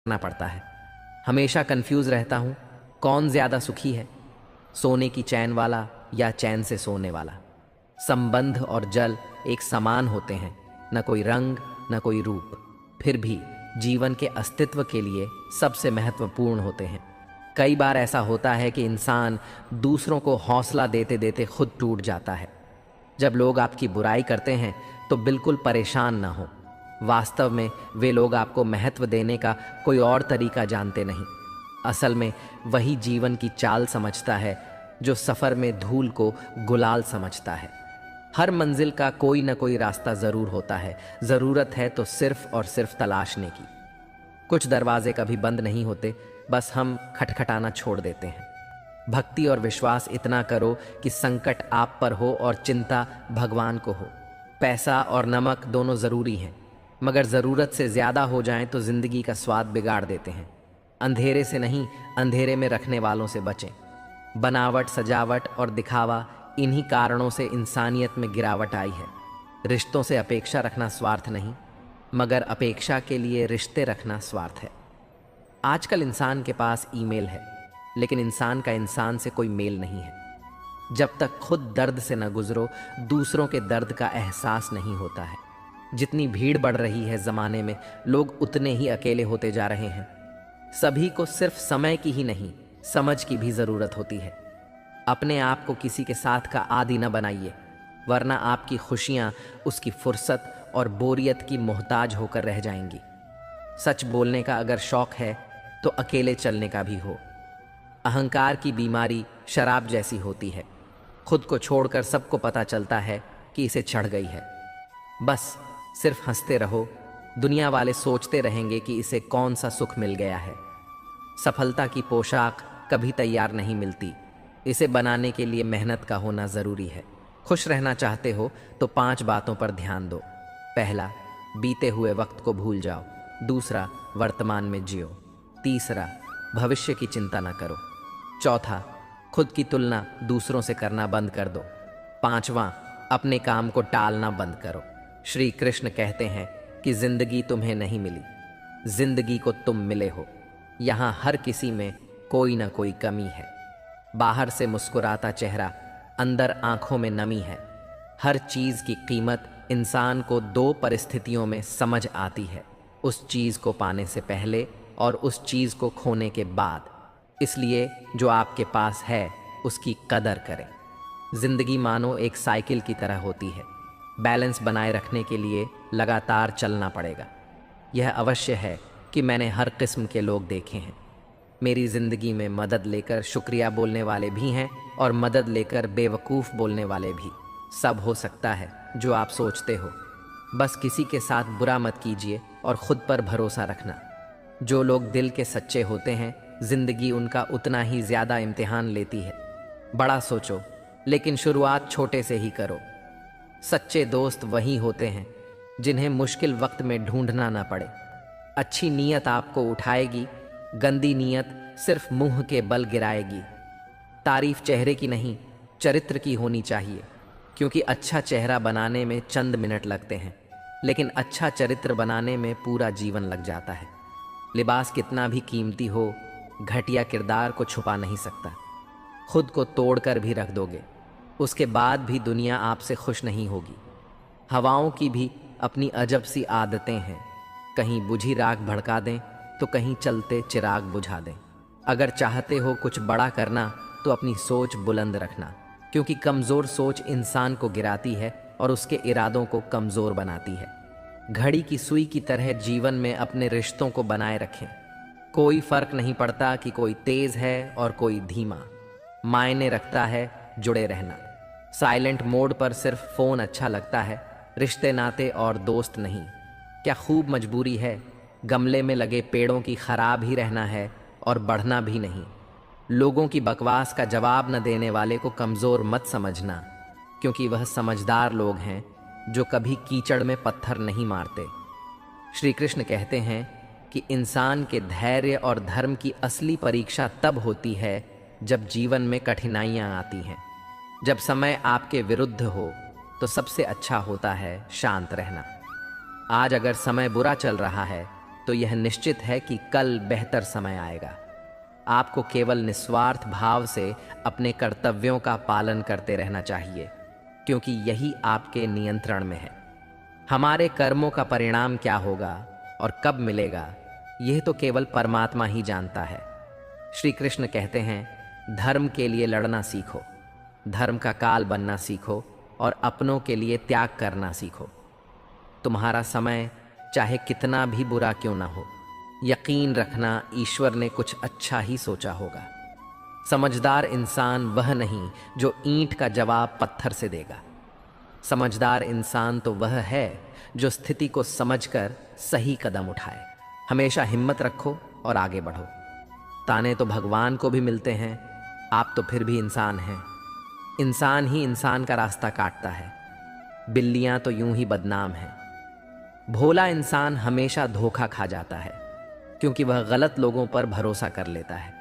करना पड़ता है। हमेशा कंफ्यूज रहता हूँ, कौन ज़्यादा सुखी है, सोने की चैन वाला या चैन से सोने वाला। संबंध और जल एक समान होते हैं, न कोई रंग न कोई रूप, फिर भी जीवन के अस्तित्व के लिए सबसे महत्वपूर्ण होते हैं। कई बार ऐसा होता है कि इंसान दूसरों को हौसला देते देते खुद टूट जाता है। जब लोग आपकी बुराई करते हैं तो बिल्कुल परेशान ना हो। वास्तव में वे लोग आपको महत्व देने का कोई और तरीका जानते नहीं। असल में वही जीवन की चाल समझता है जो सफ़र में धूल को गुलाल समझता है। हर मंजिल का कोई ना कोई रास्ता ज़रूर होता है, ज़रूरत है तो सिर्फ और सिर्फ तलाशने की। कुछ दरवाजे कभी बंद नहीं होते, बस हम खटखटाना छोड़ देते हैं। भक्ति और विश्वास इतना करो कि संकट आप पर हो और चिंता भगवान को हो। पैसा और नमक दोनों ज़रूरी हैं, मगर ज़रूरत से ज़्यादा हो जाएं तो ज़िंदगी का स्वाद बिगाड़ देते हैं। अंधेरे से नहीं, अंधेरे में रखने वालों से बचें। बनावट, सजावट और दिखावा, इन्हीं कारणों से इंसानियत में गिरावट आई है। रिश्तों से अपेक्षा रखना स्वार्थ नहीं, मगर अपेक्षा के लिए रिश्ते रखना स्वार्थ है। आजकल इंसान के पास ईमेल है, लेकिन इंसान का इंसान से कोई मेल नहीं है। जब तक खुद दर्द से न गुजरो, दूसरों के दर्द का एहसास नहीं होता है। जितनी भीड़ बढ़ रही है ज़माने में, लोग उतने ही अकेले होते जा रहे हैं। सभी को सिर्फ समय की ही नहीं, समझ की भी ज़रूरत होती है। अपने आप को किसी के साथ का आदी न बनाइए, वरना आपकी खुशियाँ उसकी फुर्सत और बोरियत की मोहताज होकर रह जाएंगी। सच बोलने का अगर शौक है तो अकेले चलने का भी हो। अहंकार की बीमारी शराब जैसी होती है, खुद को छोड़कर सबको पता चलता है कि इसे चढ़ गई है। बस सिर्फ हंसते रहो, दुनिया वाले सोचते रहेंगे कि इसे कौन सा सुख मिल गया है। सफलता की पोशाक कभी तैयार नहीं मिलती, इसे बनाने के लिए मेहनत का होना ज़रूरी है। खुश रहना चाहते हो तो 5 बातों पर ध्यान दो। पहला, बीते हुए वक्त को भूल जाओ। दूसरा, वर्तमान में जियो। तीसरा, भविष्य की चिंता न करो। चौथा, खुद की तुलना दूसरों से करना बंद कर दो। पांचवा, अपने काम को टालना बंद करो। श्री कृष्ण कहते हैं कि जिंदगी तुम्हें नहीं मिली, जिंदगी को तुम मिले हो। यहाँ हर किसी में कोई ना कोई कमी है। बाहर से मुस्कुराता चेहरा, अंदर आंखों में नमी है। हर चीज़ की कीमत इंसान को 2 परिस्थितियों में समझ आती है, उस चीज़ को पाने से पहले और उस चीज़ को खोने के बाद। इसलिए जो आपके पास है उसकी कदर करें। जिंदगी मानो एक साइकिल की तरह होती है, बैलेंस बनाए रखने के लिए लगातार चलना पड़ेगा। यह अवश्य है कि मैंने हर किस्म के लोग देखे हैं। मेरी ज़िंदगी में मदद लेकर शुक्रिया बोलने वाले भी हैं और मदद लेकर बेवकूफ़ बोलने वाले भी। सब हो सकता है जो आप सोचते हो। बस किसी के साथ बुरा मत कीजिए और ख़ुद पर भरोसा रखना। जो लोग दिल के सच्चे होते हैं, ज़िंदगी उनका उतना ही ज़्यादा इम्तिहान लेती है। बड़ा सोचो, लेकिन शुरुआत छोटे से ही करो। सच्चे दोस्त वही होते हैं जिन्हें मुश्किल वक्त में ढूंढना ना पड़े। अच्छी नीयत आपको उठाएगी, गंदी नीयत सिर्फ मुंह के बल गिराएगी। तारीफ चेहरे की नहीं, चरित्र की होनी चाहिए, क्योंकि अच्छा चेहरा बनाने में चंद मिनट लगते हैं, लेकिन अच्छा चरित्र बनाने में पूरा जीवन लग जाता है। लिबास कितना भी कीमती हो, घटिया किरदार को छुपा नहीं सकता। खुद को तोड़कर भी रख दोगे, उसके बाद भी दुनिया आपसे खुश नहीं होगी। हवाओं की भी अपनी अजब सी आदतें हैं, कहीं बुझी राख भड़का दें तो कहीं चलते चिराग बुझा दें। अगर चाहते हो कुछ बड़ा करना तो अपनी सोच बुलंद रखना, क्योंकि कमज़ोर सोच इंसान को गिराती है और उसके इरादों को कमज़ोर बनाती है। घड़ी की सुई की तरह जीवन में अपने रिश्तों को बनाए रखें। कोई फ़र्क नहीं पड़ता कि कोई तेज़ है और कोई धीमा, मायने रखता है जुड़े रहना। साइलेंट मोड पर सिर्फ फ़ोन अच्छा लगता है, रिश्ते नाते और दोस्त नहीं। क्या खूब मजबूरी है, गमले में लगे पेड़ों की खराब ही रहना है और बढ़ना भी नहीं। लोगों की बकवास का जवाब न देने वाले को कमज़ोर मत समझना, क्योंकि वह समझदार लोग हैं जो कभी कीचड़ में पत्थर नहीं मारते। श्री कृष्ण कहते हैं कि इंसान के धैर्य और धर्म की असली परीक्षा तब होती है जब जीवन में कठिनाइयाँ आती हैं। जब समय आपके विरुद्ध हो तो सबसे अच्छा होता है शांत रहना। आज अगर समय बुरा चल रहा है तो यह निश्चित है कि कल बेहतर समय आएगा। आपको केवल निस्वार्थ भाव से अपने कर्तव्यों का पालन करते रहना चाहिए, क्योंकि यही आपके नियंत्रण में है। हमारे कर्मों का परिणाम क्या होगा और कब मिलेगा, यह तो केवल परमात्मा ही जानता है। श्री कृष्ण कहते हैं, धर्म के लिए लड़ना सीखो, धर्म का काल बनना सीखो और अपनों के लिए त्याग करना सीखो। तुम्हारा समय चाहे कितना भी बुरा क्यों ना हो, यकीन रखना ईश्वर ने कुछ अच्छा ही सोचा होगा। समझदार इंसान वह नहीं जो ईंट का जवाब पत्थर से देगा। समझदार इंसान तो वह है जो स्थिति को समझकर सही कदम उठाए। हमेशा हिम्मत रखो और आगे बढ़ो। ताने तो भगवान को भी मिलते हैं, आप तो फिर भी इंसान हैं। इंसान ही इंसान का रास्ता काटता है, बिल्लियां तो यूं ही बदनाम हैं। भोला इंसान हमेशा धोखा खा जाता है, क्योंकि वह गलत लोगों पर भरोसा कर लेता है।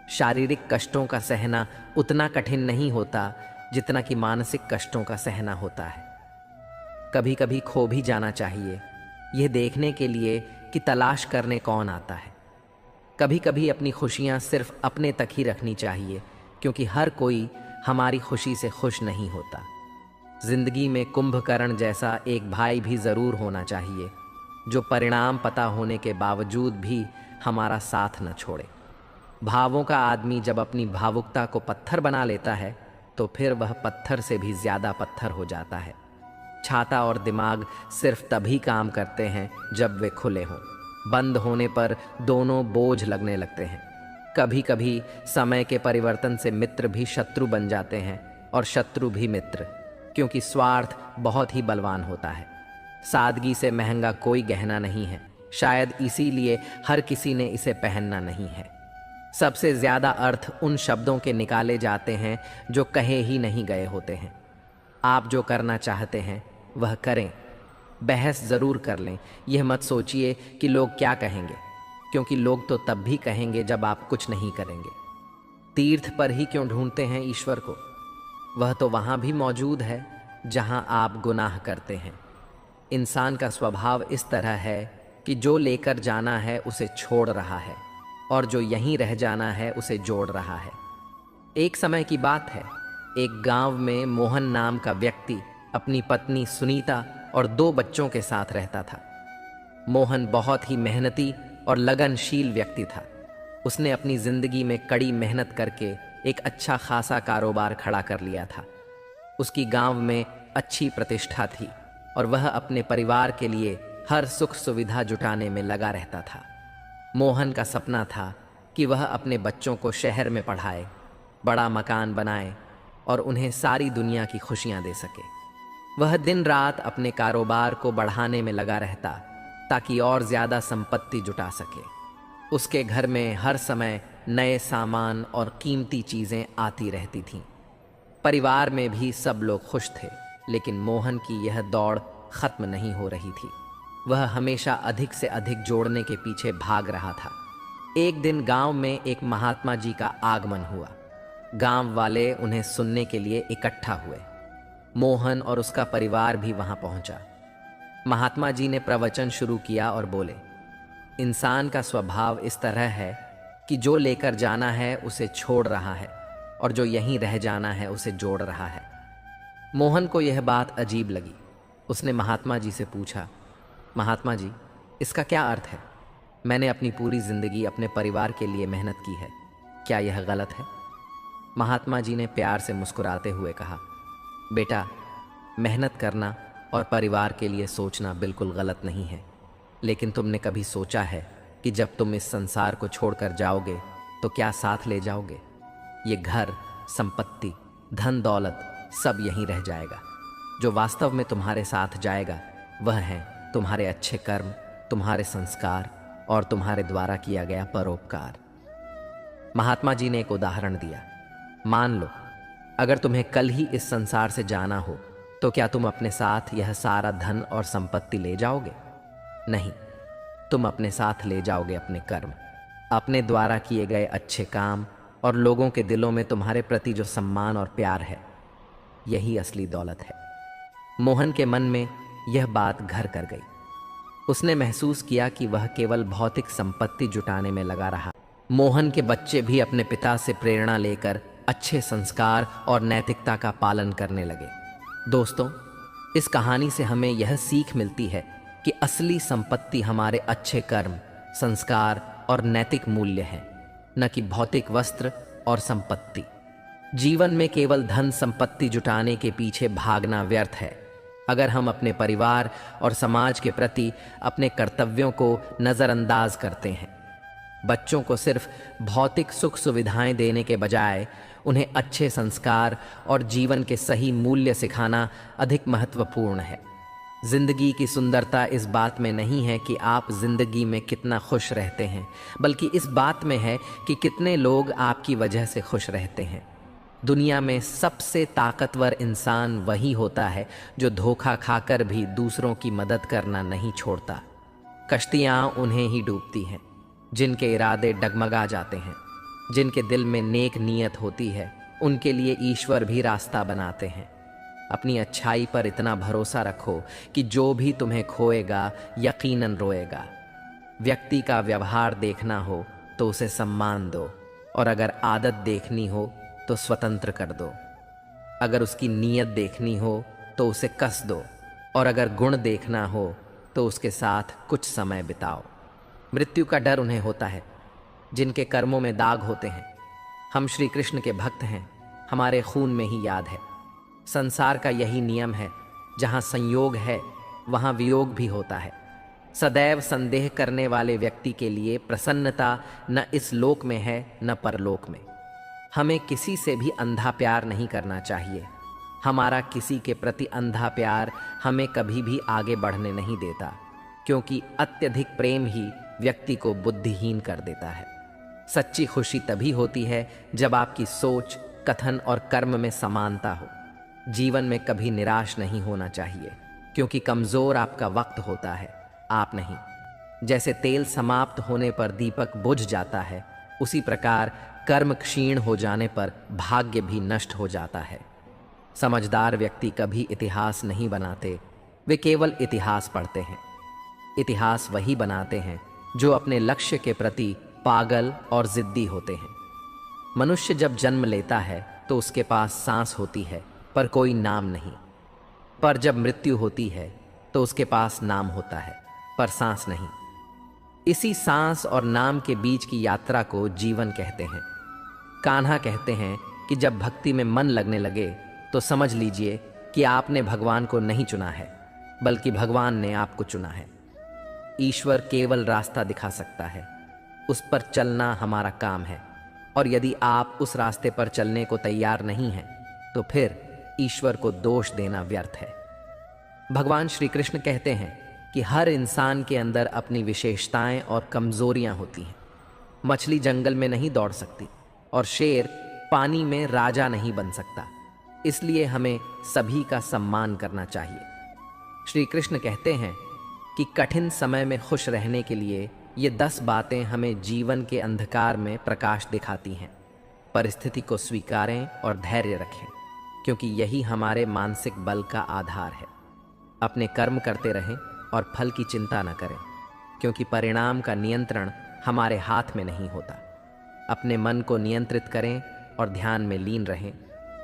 शारीरिक कष्टों का सहना उतना कठिन नहीं होता जितना कि मानसिक कष्टों का सहना होता है। कभी कभी खो भी जाना चाहिए, यह देखने के लिए कि तलाश करने कौन आता है। कभी कभी अपनी खुशियां सिर्फ अपने तक ही रखनी चाहिए, क्योंकि हर कोई हमारी खुशी से खुश नहीं होता। जिंदगी में कुंभकर्ण जैसा एक भाई भी जरूर होना चाहिए, जो परिणाम पता होने के बावजूद भी हमारा साथ न छोड़े। भावों का आदमी जब अपनी भावुकता को पत्थर बना लेता है, तो फिर वह पत्थर से भी ज्यादा पत्थर हो जाता है। छाता और दिमाग सिर्फ तभी काम करते हैं जब वे खुले हों। बंद होने पर दोनों बोझ लगने लगते हैं। कभी कभी समय के परिवर्तन से मित्र भी शत्रु बन जाते हैं और शत्रु भी मित्र, क्योंकि स्वार्थ बहुत ही बलवान होता है। सादगी से महंगा कोई गहना नहीं है, शायद इसीलिए हर किसी ने इसे पहनना नहीं है। सबसे ज्यादा अर्थ उन शब्दों के निकाले जाते हैं जो कहे ही नहीं गए होते हैं। आप जो करना चाहते हैं वह करें। बहस ज़रूर कर लें, यह मत सोचिए कि लोग क्या कहेंगे, क्योंकि लोग तो तब भी कहेंगे जब आप कुछ नहीं करेंगे। तीर्थ पर ही क्यों ढूंढते हैं ईश्वर को? वह तो वहाँ भी मौजूद है जहाँ आप गुनाह करते हैं। इंसान का स्वभाव इस तरह है कि जो लेकर जाना है उसे छोड़ रहा है, और जो यहीं रह जाना है उसे जोड़ रहा है। एक समय की बात है, एक गांव में मोहन नाम का व्यक्ति अपनी पत्नी सुनीता और 2 बच्चों के साथ रहता था। मोहन बहुत ही मेहनती और लगनशील व्यक्ति था। उसने अपनी जिंदगी में कड़ी मेहनत करके एक अच्छा खासा कारोबार खड़ा कर लिया था। उसकी गांव में अच्छी प्रतिष्ठा थी और वह अपने परिवार के लिए हर सुख सुविधा जुटाने में लगा रहता था। मोहन का सपना था कि वह अपने बच्चों को शहर में पढ़ाए, बड़ा मकान बनाए और उन्हें सारी दुनिया की खुशियां दे सके। वह दिन रात अपने कारोबार को बढ़ाने में लगा रहता ताकि और ज्यादा संपत्ति जुटा सके। उसके घर में हर समय नए सामान और कीमती चीजें आती रहती थीं। परिवार में भी सब लोग खुश थे, लेकिन मोहन की यह दौड़ खत्म नहीं हो रही थी। वह हमेशा अधिक से अधिक जोड़ने के पीछे भाग रहा था। एक दिन गांव में एक महात्मा जी का आगमन हुआ। गांव वाले उन्हें सुनने के लिए इकट्ठा हुए। मोहन और उसका परिवार भी वहां पहुंचा। महात्मा जी ने प्रवचन शुरू किया और बोले, इंसान का स्वभाव इस तरह है कि जो लेकर जाना है उसे छोड़ रहा है और जो यहीं रह जाना है उसे जोड़ रहा है। मोहन को यह बात अजीब लगी। उसने महात्मा जी से पूछा, महात्मा जी, इसका क्या अर्थ है? मैंने अपनी पूरी जिंदगी अपने परिवार के लिए मेहनत की है, क्या यह गलत है? महात्मा जी ने प्यार से मुस्कुराते हुए कहा, बेटा, मेहनत करना और परिवार के लिए सोचना बिल्कुल गलत नहीं है, लेकिन तुमने कभी सोचा है कि जब तुम इस संसार को छोड़कर जाओगे तो क्या साथ ले जाओगे? ये घर, संपत्ति, धन दौलत सब यहीं रह जाएगा। जो वास्तव में तुम्हारे साथ जाएगा वह है तुम्हारे अच्छे कर्म, तुम्हारे संस्कार और तुम्हारे द्वारा किया गया परोपकार। महात्मा जी ने एक उदाहरण दिया। मान लो, अगर तुम्हें कल ही इस संसार से जाना हो तो क्या तुम अपने साथ यह सारा धन और संपत्ति ले जाओगे? नहीं, तुम अपने साथ ले जाओगे अपने कर्म, अपने द्वारा किए गए अच्छे काम और लोगों के दिलों में तुम्हारे प्रति जो सम्मान और प्यार है। यही असली दौलत है। मोहन के मन में यह बात घर कर गई। उसने महसूस किया कि वह केवल भौतिक संपत्ति जुटाने में लगा रहा। मोहन के बच्चे भी अपने पिता से प्रेरणा लेकर अच्छे संस्कार और नैतिकता का पालन करने लगे। दोस्तों, इस कहानी से हमें यह सीख मिलती है कि असली संपत्ति हमारे अच्छे कर्म, संस्कार और नैतिक मूल्य हैं, न कि भौतिक वस्त्र और संपत्ति। जीवन में केवल धन संपत्ति जुटाने के पीछे भागना व्यर्थ है। अगर हम अपने परिवार और समाज के प्रति अपने कर्तव्यों को नज़रअंदाज करते हैं, बच्चों को सिर्फ भौतिक सुख सुविधाएं देने के बजाय उन्हें अच्छे संस्कार और जीवन के सही मूल्य सिखाना अधिक महत्वपूर्ण है। जिंदगी की सुंदरता इस बात में नहीं है कि आप जिंदगी में कितना खुश रहते हैं, बल्कि इस बात में है कि कितने लोग आपकी वजह से खुश रहते हैं। दुनिया में सबसे ताकतवर इंसान वही होता है जो धोखा खाकर भी दूसरों की मदद करना नहीं छोड़ता। कश्तियाँ उन्हें ही डूबती हैं जिनके इरादे डगमगा जाते हैं। जिनके दिल में नेक नीयत होती है, उनके लिए ईश्वर भी रास्ता बनाते हैं। अपनी अच्छाई पर इतना भरोसा रखो कि जो भी तुम्हें खोएगा यकीनन रोएगा। व्यक्ति का व्यवहार देखना हो तो उसे सम्मान दो, और अगर आदत देखनी हो तो स्वतंत्र कर दो। अगर उसकी नीयत देखनी हो तो उसे कस दो, और अगर गुण देखना हो तो उसके साथ कुछ समय बिताओ। मृत्यु का डर उन्हें होता है जिनके कर्मों में दाग होते हैं। हम श्री कृष्ण के भक्त हैं, हमारे खून में ही याद है। संसार का यही नियम है, जहाँ संयोग है वहाँ वियोग भी होता है। सदैव संदेह करने वाले व्यक्ति के लिए प्रसन्नता न इस लोक में है न परलोक में। हमें किसी से भी अंधा प्यार नहीं करना चाहिए। हमारा किसी के प्रति अंधा प्यार हमें कभी भी आगे बढ़ने नहीं देता, क्योंकि अत्यधिक प्रेम ही व्यक्ति को बुद्धिहीन कर देता है। सच्ची खुशी तभी होती है जब आपकी सोच, कथन और कर्म में समानता हो। जीवन में कभी निराश नहीं होना चाहिए, क्योंकि कमज़ोर आपका वक्त होता है, आप नहीं। जैसे तेल समाप्त होने पर दीपक बुझ जाता है, उसी प्रकार कर्म क्षीण हो जाने पर भाग्य भी नष्ट हो जाता है। समझदार व्यक्ति कभी इतिहास नहीं बनाते, वे केवल इतिहास पढ़ते हैं। इतिहास वही बनाते हैं जो अपने लक्ष्य के प्रति पागल और जिद्दी होते हैं। मनुष्य जब जन्म लेता है तो उसके पास सांस होती है पर कोई नाम नहीं, पर जब मृत्यु होती है तो उसके पास नाम होता है पर सांस नहीं। इसी सांस और नाम के बीच की यात्रा को जीवन कहते हैं। कान्हा कहते हैं कि जब भक्ति में मन लगने लगे तो समझ लीजिए कि आपने भगवान को नहीं चुना है, बल्कि भगवान ने आपको चुना है। ईश्वर केवल रास्ता दिखा सकता है, उस पर चलना हमारा काम है, और यदि आप उस रास्ते पर चलने को तैयार नहीं हैं तो फिर ईश्वर को दोष देना व्यर्थ है। भगवान श्री कृष्ण कहते हैं कि हर इंसान के अंदर अपनी विशेषताएं और कमजोरियां होती हैं। मछली जंगल में नहीं दौड़ सकती और शेर पानी में राजा नहीं बन सकता, इसलिए हमें सभी का सम्मान करना चाहिए। श्री कृष्ण कहते हैं कि कठिन समय में खुश रहने के लिए ये 10 बातें हमें जीवन के अंधकार में प्रकाश दिखाती हैं। परिस्थिति को स्वीकारें और धैर्य रखें, क्योंकि यही हमारे मानसिक बल का आधार है। अपने कर्म करते रहें और फल की चिंता न करें, क्योंकि परिणाम का नियंत्रण हमारे हाथ में नहीं होता। अपने मन को नियंत्रित करें और ध्यान में लीन रहें,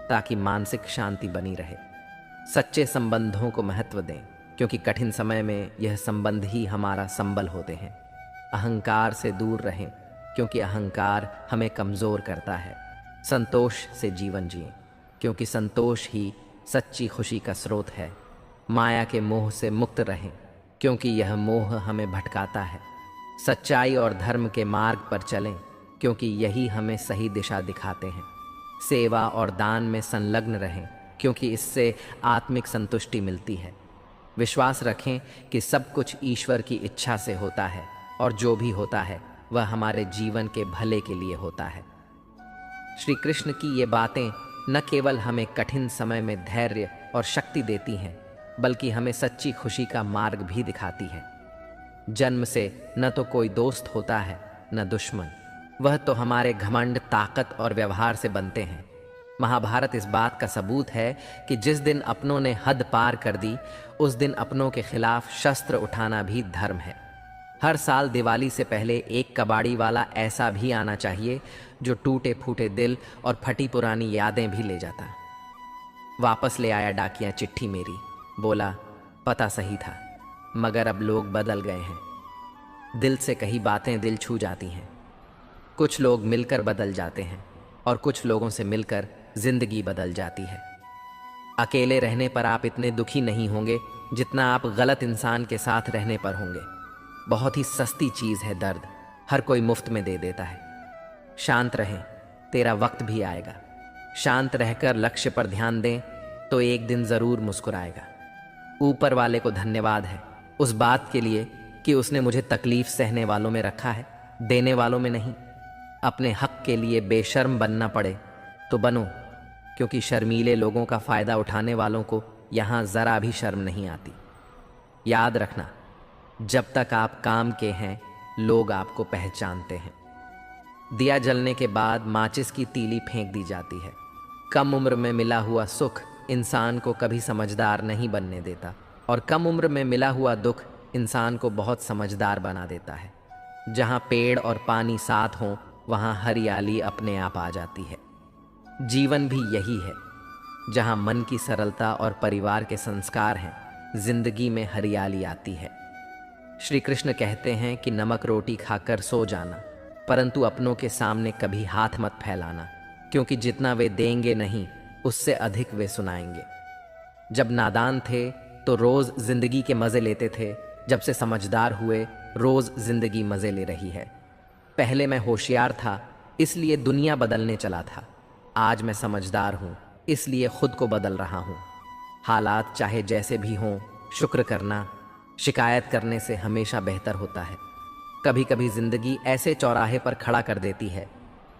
ताकि मानसिक शांति बनी रहे। सच्चे संबंधों को महत्व दें, क्योंकि कठिन समय में यह संबंध ही हमारा संबल होते हैं। अहंकार से दूर रहें, क्योंकि अहंकार हमें कमज़ोर करता है। संतोष से जीवन जिएं, क्योंकि संतोष ही सच्ची खुशी का स्रोत है। माया के मोह से मुक्त रहें, क्योंकि यह मोह हमें भटकाता है। सच्चाई और धर्म के मार्ग पर चलें, क्योंकि यही हमें सही दिशा दिखाते हैं। सेवा और दान में संलग्न रहें, क्योंकि इससे आत्मिक संतुष्टि मिलती है। विश्वास रखें कि सब कुछ ईश्वर की इच्छा से होता है, और जो भी होता है वह हमारे जीवन के भले के लिए होता है। श्री कृष्ण की ये बातें न केवल हमें कठिन समय में धैर्य और शक्ति देती हैं, बल्कि हमें सच्ची खुशी का मार्ग भी दिखाती हैं। जन्म से न तो कोई दोस्त होता है न दुश्मन, वह तो हमारे घमंड, ताकत और व्यवहार से बनते हैं। महाभारत इस बात का सबूत है कि जिस दिन अपनों ने हद पार कर दी, उस दिन अपनों के खिलाफ शस्त्र उठाना भी धर्म है। हर साल दिवाली से पहले एक कबाड़ी वाला ऐसा भी आना चाहिए जो टूटे फूटे दिल और फटी पुरानी यादें भी ले जाता। वापस ले आया डाकिया चिट्ठी मेरी, बोला पता सही था, मगर अब लोग बदल गए हैं। दिल से कही बातें दिल छू जाती हैं। कुछ लोग मिलकर बदल जाते हैं और कुछ लोगों से मिलकर जिंदगी बदल जाती है। अकेले रहने पर आप इतने दुखी नहीं होंगे जितना आप गलत इंसान के साथ रहने पर होंगे। बहुत ही सस्ती चीज़ है दर्द, हर कोई मुफ्त में दे देता है। शांत रहें, तेरा वक्त भी आएगा। शांत रहकर लक्ष्य पर ध्यान दें तो एक दिन ज़रूर मुस्कुराएगा। ऊपर वाले को धन्यवाद है उस बात के लिए कि उसने मुझे तकलीफ सहने वालों में रखा है, देने वालों में नहीं। अपने हक के लिए बेशर्म बनना पड़े तो बनो, क्योंकि शर्मीले लोगों का फ़ायदा उठाने वालों को यहाँ ज़रा भी शर्म नहीं आती। याद रखना, जब तक आप काम के हैं लोग आपको पहचानते हैं। दिया जलने के बाद माचिस की तीली फेंक दी जाती है। कम उम्र में मिला हुआ सुख इंसान को कभी समझदार नहीं बनने देता, और कम उम्र में मिला हुआ दुख इंसान को बहुत समझदार बना देता है। जहाँ पेड़ और पानी साथ हों वहाँ हरियाली अपने आप आ जाती है। जीवन भी यही है, जहाँ मन की सरलता और परिवार के संस्कार हैं, जिंदगी में हरियाली आती है। श्री कृष्ण कहते हैं कि नमक रोटी खाकर सो जाना, परंतु अपनों के सामने कभी हाथ मत फैलाना, क्योंकि जितना वे देंगे नहीं उससे अधिक वे सुनाएंगे। जब नादान थे तो रोज़ जिंदगी के मज़े लेते थे, जब से समझदार हुए रोज़ जिंदगी मज़े ले रही है। पहले मैं होशियार था इसलिए दुनिया बदलने चला था, आज मैं समझदार हूँ इसलिए खुद को बदल रहा हूँ। हालात चाहे जैसे भी हों, शुक्र करना, शिकायत करने से हमेशा बेहतर होता है। कभी कभी ज़िंदगी ऐसे चौराहे पर खड़ा कर देती है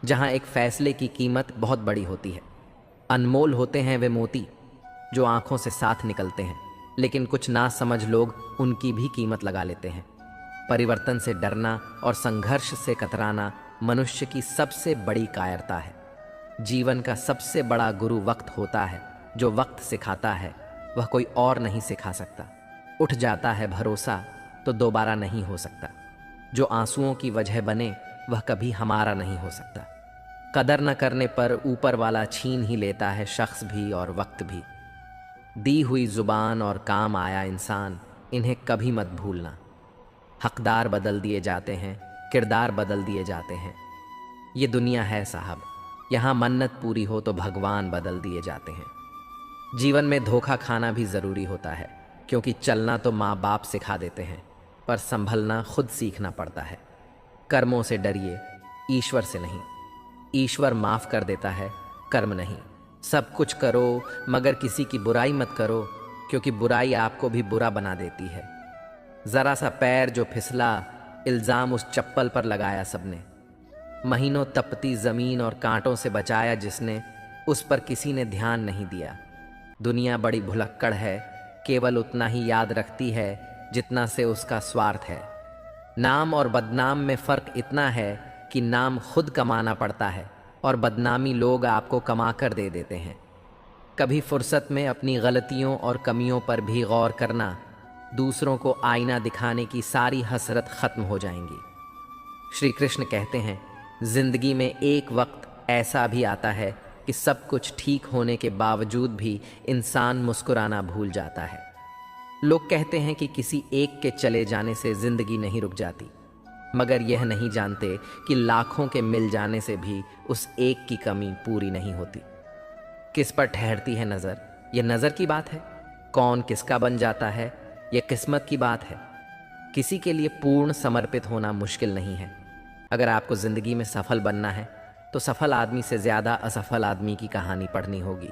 जहाँ एक फ़ैसले की कीमत बहुत बड़ी होती है। अनमोल होते हैं वे मोती जो आँखों से साथ निकलते हैं, लेकिन कुछ ना समझ लोग उनकी भी कीमत लगा लेते हैं। परिवर्तन से डरना और संघर्ष से कतराना मनुष्य की सबसे बड़ी कायरता है। जीवन का सबसे बड़ा गुरु वक्त होता है। जो वक्त सिखाता है वह कोई और नहीं सिखा सकता। उठ जाता है भरोसा तो दोबारा नहीं हो सकता। जो आंसुओं की वजह बने वह कभी हमारा नहीं हो सकता। कदर न करने पर ऊपर वाला छीन ही लेता है शख्स भी और वक्त भी। दी हुई जुबान और काम आया इंसान, इन्हें कभी मत भूलना। हकदार बदल दिए जाते हैं, किरदार बदल दिए जाते हैं। ये दुनिया है साहब, यहाँ मन्नत पूरी हो तो भगवान बदल दिए जाते हैं। जीवन में धोखा खाना भी ज़रूरी होता है, क्योंकि चलना तो माँ बाप सिखा देते हैं, पर संभलना खुद सीखना पड़ता है। कर्मों से डरिए, ईश्वर से नहीं। ईश्वर माफ़ कर देता है, कर्म नहीं। सब कुछ करो मगर किसी की बुराई मत करो, क्योंकि बुराई आपको भी बुरा बना देती है। ज़रा सा पैर जो फिसला, इल्ज़ाम उस चप्पल पर लगाया सबने। महीनों तपती ज़मीन और कांटों से बचाया जिसने, उस पर किसी ने ध्यान नहीं दिया। दुनिया बड़ी भुलक्कड़ है, केवल उतना ही याद रखती है जितना से उसका स्वार्थ है। नाम और बदनाम में फ़र्क इतना है कि नाम खुद कमाना पड़ता है और बदनामी लोग आपको कमा कर दे देते हैं। कभी फुर्सत में अपनी गलतियों और कमियों पर भी गौर करना, दूसरों को आईना दिखाने की सारी हसरत ख़त्म हो जाएंगी। श्री कृष्ण कहते हैं, जिंदगी में एक वक्त ऐसा भी आता है कि सब कुछ ठीक होने के बावजूद भी इंसान मुस्कुराना भूल जाता है। लोग कहते हैं कि किसी एक के चले जाने से जिंदगी नहीं रुक जाती, मगर यह नहीं जानते कि लाखों के मिल जाने से भी उस एक की कमी पूरी नहीं होती। किस पर ठहरती है नज़र, यह नज़र की बात है। कौन किसका बन जाता है, यह किस्मत की बात है। किसी के लिए पूर्ण समर्पित होना मुश्किल नहीं है। अगर आपको ज़िंदगी में सफल बनना है तो सफल आदमी से ज़्यादा असफल आदमी की कहानी पढ़नी होगी,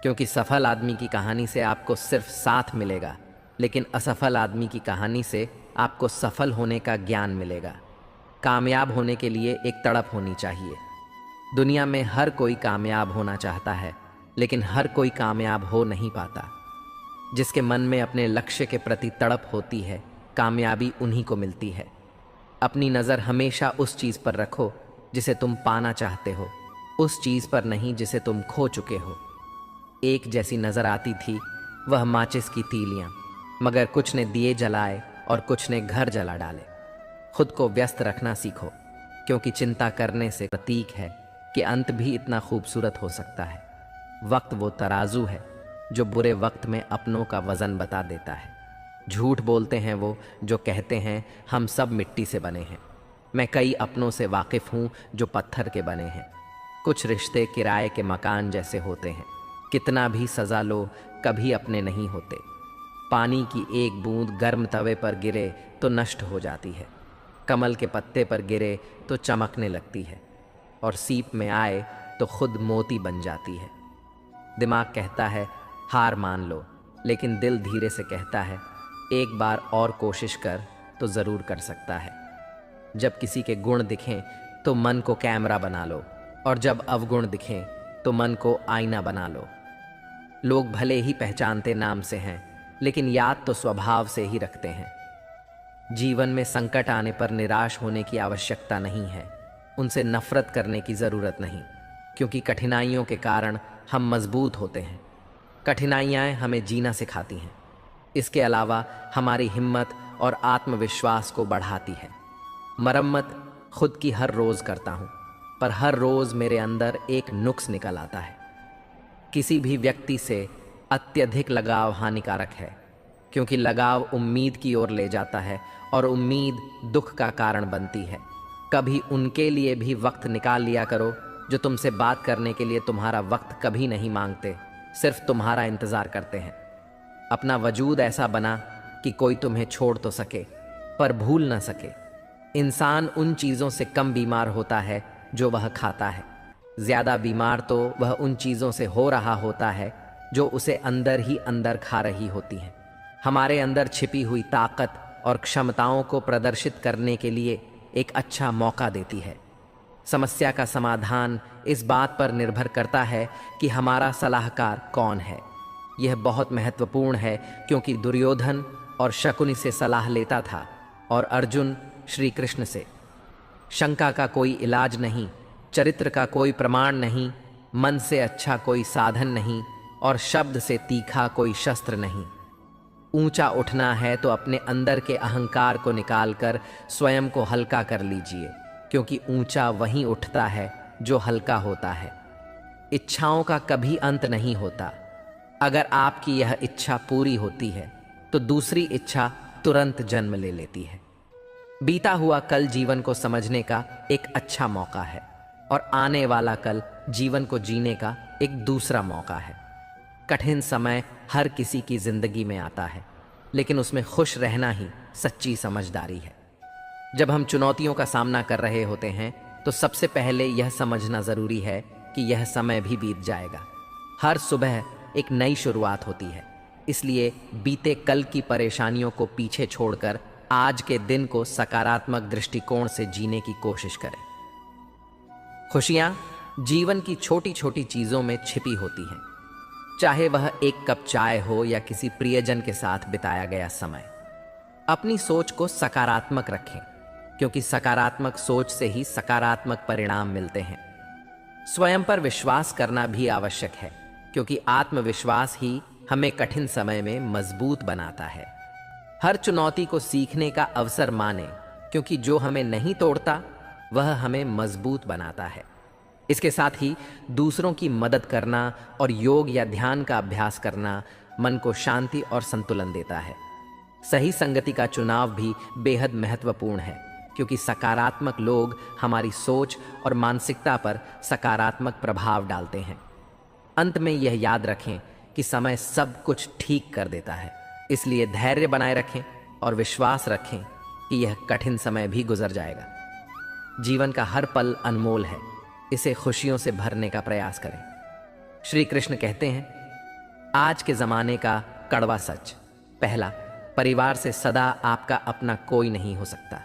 क्योंकि सफल आदमी की कहानी से आपको सिर्फ साथ मिलेगा, लेकिन असफल आदमी की कहानी से आपको सफल होने का ज्ञान मिलेगा। कामयाब होने के लिए एक तड़प होनी चाहिए। दुनिया में हर कोई कामयाब होना चाहता है, लेकिन हर कोई कामयाब हो नहीं पाता। जिसके मन में अपने लक्ष्य के प्रति तड़प होती है, कामयाबी उन्हीं को मिलती है। अपनी नज़र हमेशा उस चीज़ पर रखो जिसे तुम पाना चाहते हो, उस चीज पर नहीं जिसे तुम खो चुके हो। एक जैसी नजर आती थी वह माचिस की तीलियां, मगर कुछ ने दिए जलाए और कुछ ने घर जला डाले। खुद को व्यस्त रखना सीखो, क्योंकि चिंता करने से प्रतीक है कि अंत भी इतना खूबसूरत हो सकता है। वक्त वो तराजू है जो बुरे वक्त में अपनों का वजन बता देता है। झूठ बोलते हैं वो जो कहते हैं हम सब मिट्टी से बने हैं। मैं कई अपनों से वाकिफ हूँ जो पत्थर के बने हैं। कुछ रिश्ते किराए के मकान जैसे होते हैं, कितना भी सजा लो कभी अपने नहीं होते। पानी की एक बूंद गर्म तवे पर गिरे तो नष्ट हो जाती है, कमल के पत्ते पर गिरे तो चमकने लगती है, और सीप में आए तो खुद मोती बन जाती है। दिमाग कहता है हार मान लो, लेकिन दिल धीरे से कहता है एक बार और कोशिश कर तो ज़रूर कर सकता है। जब किसी के गुण दिखें तो मन को कैमरा बना लो, और जब अवगुण दिखें तो मन को आईना बना लो। लोग भले ही पहचानते नाम से हैं, लेकिन याद तो स्वभाव से ही रखते हैं। जीवन में संकट आने पर निराश होने की आवश्यकता नहीं है, उनसे नफरत करने की ज़रूरत नहीं, क्योंकि कठिनाइयों के कारण हम मजबूत होते हैं। कठिनाइयाँ हमें जीना सिखाती हैं। इसके अलावा हमारी हिम्मत और आत्मविश्वास को बढ़ाती है। मरम्मत खुद की हर रोज़ करता हूँ, पर हर रोज़ मेरे अंदर एक नुक्स निकल आता है। किसी भी व्यक्ति से अत्यधिक लगाव हानिकारक है, क्योंकि लगाव उम्मीद की ओर ले जाता है और उम्मीद दुख का कारण बनती है। कभी उनके लिए भी वक्त निकाल लिया करो जो तुमसे बात करने के लिए तुम्हारा वक्त कभी नहीं मांगते, सिर्फ तुम्हारा इंतज़ार करते हैं। अपना वजूद ऐसा बना कि कोई तुम्हें छोड़ तो सके पर भूल न सके। इंसान उन चीज़ों से कम बीमार होता है जो वह खाता है। ज़्यादा बीमार तो वह उन चीज़ों से हो रहा होता है जो उसे अंदर ही अंदर खा रही होती हैं। हमारे अंदर छिपी हुई ताकत और क्षमताओं को प्रदर्शित करने के लिए एक अच्छा मौका देती है। समस्या का समाधान इस बात पर निर्भर करता है कि हमारा सलाहकार कौन है। यह बहुत महत्वपूर्ण है, क्योंकि दुर्योधन और शकुनि से सलाह लेता था और अर्जुन श्री कृष्ण से। शंका का कोई इलाज नहीं, चरित्र का कोई प्रमाण नहीं, मन से अच्छा कोई साधन नहीं, और शब्द से तीखा कोई शस्त्र नहीं। ऊंचा उठना है तो अपने अंदर के अहंकार को निकालकर स्वयं को हल्का कर लीजिए, क्योंकि ऊंचा वहीं उठता है जो हल्का होता है। इच्छाओं का कभी अंत नहीं होता। अगर आपकी यह इच्छा पूरी होती है तो दूसरी इच्छा तुरंत जन्म ले लेती है। बीता हुआ कल जीवन को समझने का एक अच्छा मौका है, और आने वाला कल जीवन को जीने का एक दूसरा मौका है। कठिन समय हर किसी की जिंदगी में आता है, लेकिन उसमें खुश रहना ही सच्ची समझदारी है। जब हम चुनौतियों का सामना कर रहे होते हैं तो सबसे पहले यह समझना जरूरी है कि यह समय भी बीत जाएगा। हर सुबह एक नई शुरुआत होती है, इसलिए बीते कल की परेशानियों को पीछे छोड़कर आज के दिन को सकारात्मक दृष्टिकोण से जीने की कोशिश करें। खुशियां जीवन की छोटी छोटी चीजों में छिपी होती हैं, चाहे वह एक कप चाय हो या किसी प्रियजन के साथ बिताया गया समय। अपनी सोच को सकारात्मक रखें, क्योंकि सकारात्मक सोच से ही सकारात्मक परिणाम मिलते हैं। स्वयं पर विश्वास करना भी आवश्यक है, क्योंकि आत्मविश्वास ही हमें कठिन समय में मजबूत बनाता है। हर चुनौती को सीखने का अवसर माने, क्योंकि जो हमें नहीं तोड़ता वह हमें मजबूत बनाता है। इसके साथ ही दूसरों की मदद करना और योग या ध्यान का अभ्यास करना मन को शांति और संतुलन देता है। सही संगति का चुनाव भी बेहद महत्वपूर्ण है, क्योंकि सकारात्मक लोग हमारी सोच और मानसिकता पर सकारात्मक प्रभाव डालते हैं। अंत में यह याद रखें कि समय सब कुछ ठीक कर देता है, इसलिए धैर्य बनाए रखें और विश्वास रखें कि यह कठिन समय भी गुजर जाएगा। जीवन का हर पल अनमोल है, इसे खुशियों से भरने का प्रयास करें। श्री कृष्ण कहते हैं, आज के ज़माने का कड़वा सच। पहला, परिवार से सदा आपका अपना कोई नहीं हो सकता।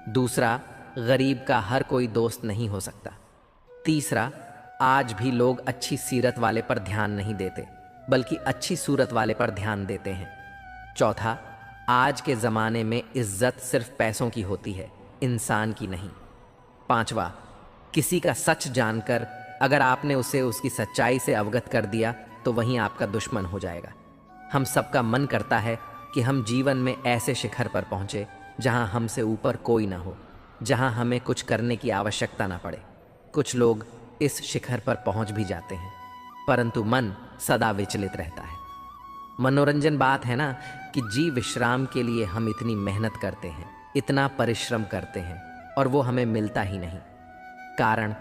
दूसरा, गरीब का हर कोई दोस्त नहीं हो सकता। तीसरा, आज भी लोग अच्छी सीरत वाले पर ध्यान नहीं देते, बल्कि अच्छी सूरत वाले पर ध्यान देते हैं। चौथा, आज के ज़माने में इज्जत सिर्फ पैसों की होती है, इंसान की नहीं। पांचवा, किसी का सच जानकर अगर आपने उसे उसकी सच्चाई से अवगत कर दिया तो वहीं आपका दुश्मन हो जाएगा। हम सबका मन करता है कि हम जीवन में ऐसे शिखर पर पहुंचे जहां हमसे ऊपर कोई ना हो, जहां हमें कुछ करने की आवश्यकता ना पड़े। कुछ लोग इस शिखर पर पहुंच भी जाते हैं, परंतु मन सदा विचलित रहता है। मनोरंजन बात है ना कि जी विश्राम के लिए हम इतनी मेहनत करते हैं, इतना परिश्रम करते हैं, और वो हमें मिलता ही नहीं। कारण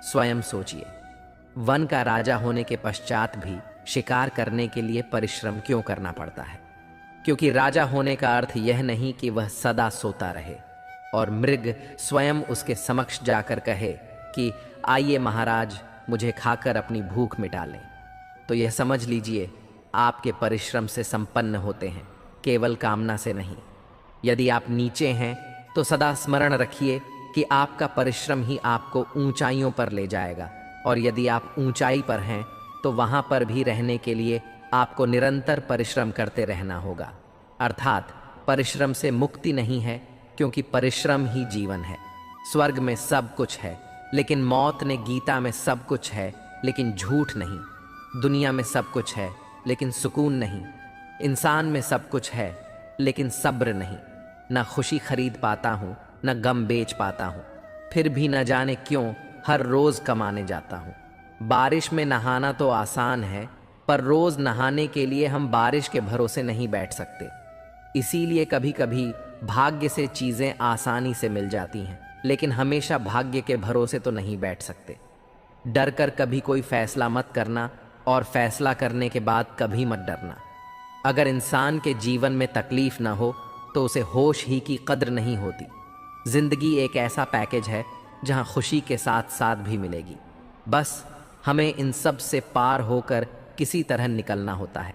स्वयं सोचिए, वन का राजा होने के पश्चात भी शिकार करने के लिए परिश्रम क्यों करना पड़ता है? क्योंकि राजा होने का अर्थ यह नहीं कि वह सदा सोता रहे और मृग स्वयं उसके समक्ष जाकर कहे कि आइए महाराज, मुझे खाकर अपनी भूख मिटा लें। तो यह समझ लीजिए, आपके परिश्रम से संपन्न होते हैं, केवल कामना से नहीं। यदि आप नीचे हैं तो सदा स्मरण रखिए कि आपका परिश्रम ही आपको ऊंचाइयों पर ले जाएगा, और यदि आप ऊंचाई पर हैं तो वहां पर भी रहने के लिए आपको निरंतर परिश्रम करते रहना होगा। अर्थात परिश्रम से मुक्ति नहीं है, क्योंकि परिश्रम ही जीवन है। स्वर्ग में सब कुछ है, लेकिन मौत ने गीता में सब कुछ है लेकिन झूठ नहीं। दुनिया में सब कुछ है लेकिन सुकून नहीं। इंसान में सब कुछ है लेकिन सब्र नहीं। न खुशी खरीद पाता हूँ, न गम बेच पाता हूँ, फिर भी न जाने क्यों हर रोज कमाने जाता हूँ। बारिश में नहाना तो आसान है, पर रोज नहाने के लिए हम बारिश के भरोसे नहीं बैठ सकते। इसीलिए कभी कभी भाग्य से चीजें आसानी से मिल जाती हैं, लेकिन हमेशा भाग्य के भरोसे तो नहीं बैठ सकते। डर कर कभी कोई फैसला मत करना, और फैसला करने के बाद कभी मत डरना। अगर इंसान के जीवन में तकलीफ ना हो तो उसे होश ही की कद्र नहीं होती। जिंदगी एक ऐसा पैकेज है जहां खुशी के साथ साथ भी मिलेगी। बस हमें इन सब से पार होकर किसी तरह निकलना होता है।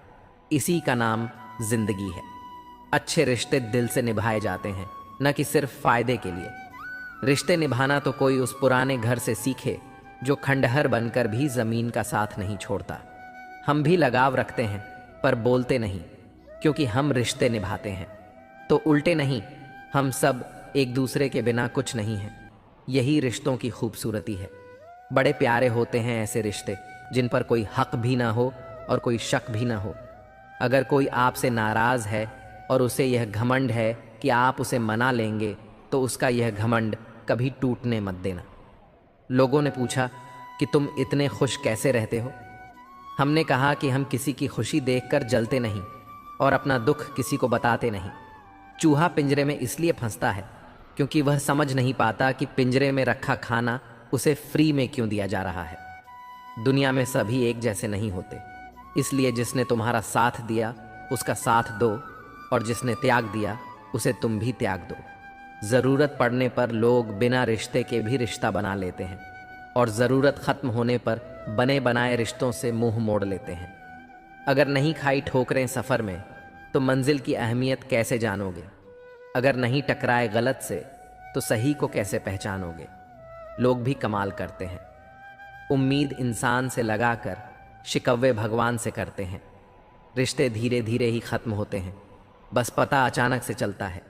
इसी का नाम जिंदगी है। अच्छे रिश्ते दिल से निभाए जाते हैं, न कि सिर्फ फायदे के लिए। रिश्ते निभाना तो कोई उस पुराने घर से सीखे जो खंडहर बनकर भी जमीन का साथ नहीं छोड़ता। हम भी लगाव रखते हैं, पर बोलते नहीं, क्योंकि हम रिश्ते निभाते हैं। तो उल्टे नहीं, हम सब एक दूसरे के बिना कुछ नहीं हैं। यही रिश्तों की खूबसूरती है। बड़े प्यारे होते हैं ऐसे रिश्ते जिन पर कोई हक भी ना हो और कोई शक भी ना हो। अगर कोई आपसे नाराज है और उसे यह घमंड है कि आप उसे मना लेंगे, तो उसका यह घमंड कभी टूटने मत देना। लोगों ने पूछा कि तुम इतने खुश कैसे रहते हो? हमने कहा कि हम किसी की खुशी देखकर जलते नहीं और अपना दुख किसी को बताते नहीं। चूहा पिंजरे में इसलिए फंसता है क्योंकि वह समझ नहीं पाता कि पिंजरे में रखा खाना उसे फ्री में क्यों दिया जा रहा है। दुनिया में सभी एक जैसे नहीं होते, इसलिए जिसने तुम्हारा साथ दिया उसका साथ दो, और जिसने त्याग दिया उसे तुम भी त्याग दो। ज़रूरत पड़ने पर लोग बिना रिश्ते के भी रिश्ता बना लेते हैं, और ज़रूरत ख़त्म होने पर बने बनाए रिश्तों से मुंह मोड़ लेते हैं। अगर नहीं खाई ठोकरें सफ़र में तो मंजिल की अहमियत कैसे जानोगे? अगर नहीं टकराए गलत से तो सही को कैसे पहचानोगे? लोग भी कमाल करते हैं। उम्मीद इंसान से लगाकर शिकवे भगवान से करते हैं। रिश्ते धीरे धीरे ही ख़त्म होते हैं, बस पता अचानक से चलता है।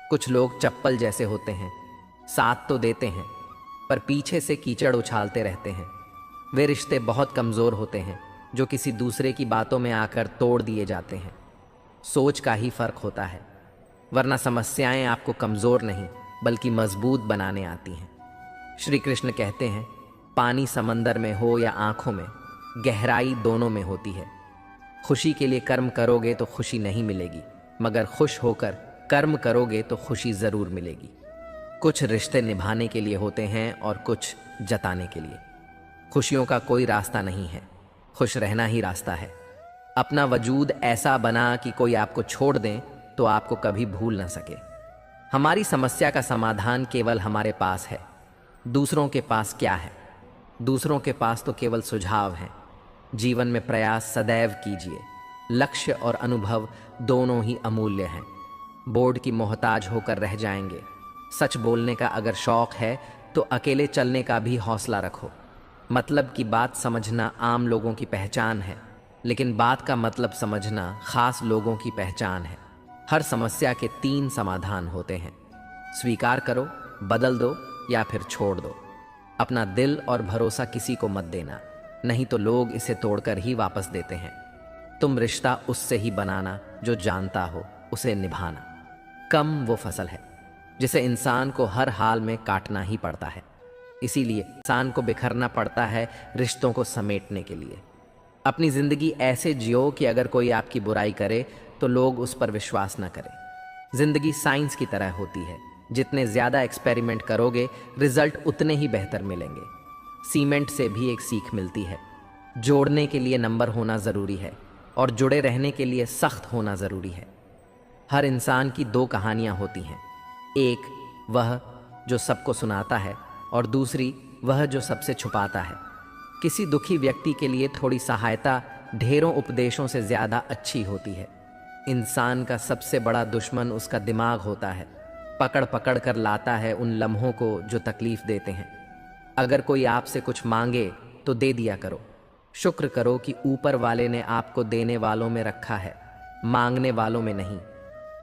कुछ लोग चप्पल जैसे होते हैं, साथ तो देते हैं पर पीछे से कीचड़ उछालते रहते हैं। वे रिश्ते बहुत कमज़ोर होते हैं जो किसी दूसरे की बातों में आकर तोड़ दिए जाते हैं। सोच का ही फ़र्क होता है, वरना समस्याएं आपको कमज़ोर नहीं बल्कि मजबूत बनाने आती हैं। श्री कृष्ण कहते हैं, पानी समंदर में हो या आँखों में, गहराई दोनों में होती है। खुशी के लिए कर्म करोगे तो खुशी नहीं मिलेगी, मगर खुश होकर कर्म करोगे तो खुशी ज़रूर मिलेगी। कुछ रिश्ते निभाने के लिए होते हैं और कुछ जताने के लिए। खुशियों का कोई रास्ता नहीं है, खुश रहना ही रास्ता है। अपना वजूद ऐसा बना कि कोई आपको छोड़ दें तो आपको कभी भूल ना सके। हमारी समस्या का समाधान केवल हमारे पास है, दूसरों के पास क्या है? दूसरों के पास तो केवल सुझाव हैं। जीवन में प्रयास सदैव कीजिए। लक्ष्य और अनुभव दोनों ही अमूल्य हैं। बोर्ड की मोहताज होकर रह जाएंगे। सच बोलने का अगर शौक है तो अकेले चलने का भी हौसला रखो। मतलब की बात समझना आम लोगों की पहचान है, लेकिन बात का मतलब समझना खास लोगों की पहचान है। हर समस्या के 3 समाधान होते हैं, स्वीकार करो, बदल दो या फिर छोड़ दो। अपना दिल और भरोसा किसी को मत देना, नहीं तो लोग इसे तोड़कर ही वापस देते हैं। तुम रिश्ता उससे ही बनाना जो जानता हो उसे निभाना। कम वो फसल है जिसे इंसान को हर हाल में काटना ही पड़ता है। इसीलिए इंसान को बिखरना पड़ता है रिश्तों को समेटने के लिए। अपनी जिंदगी ऐसे जियो कि अगर कोई आपकी बुराई करे तो लोग उस पर विश्वास न करें। जिंदगी साइंस की तरह होती है, जितने ज्यादा एक्सपेरिमेंट करोगे रिजल्ट उतने ही बेहतर मिलेंगे। सीमेंट से भी एक सीख मिलती है, जोड़ने के लिए नंबर होना जरूरी है और जुड़े रहने के लिए सख्त होना जरूरी है। हर इंसान की दो कहानियां होती हैं, एक वह जो सबको सुनाता है और दूसरी वह जो सबसे छुपाता है। किसी दुखी व्यक्ति के लिए थोड़ी सहायता ढेरों उपदेशों से ज्यादा अच्छी होती है। इंसान का सबसे बड़ा दुश्मन उसका दिमाग होता है, पकड़ पकड़ कर लाता है उन लम्हों को जो तकलीफ देते हैं। अगर कोई आपसे कुछ मांगे तो दे दिया करो। शुक्र करो कि ऊपर वाले ने आपको देने वालों में रखा है, मांगने वालों में नहीं।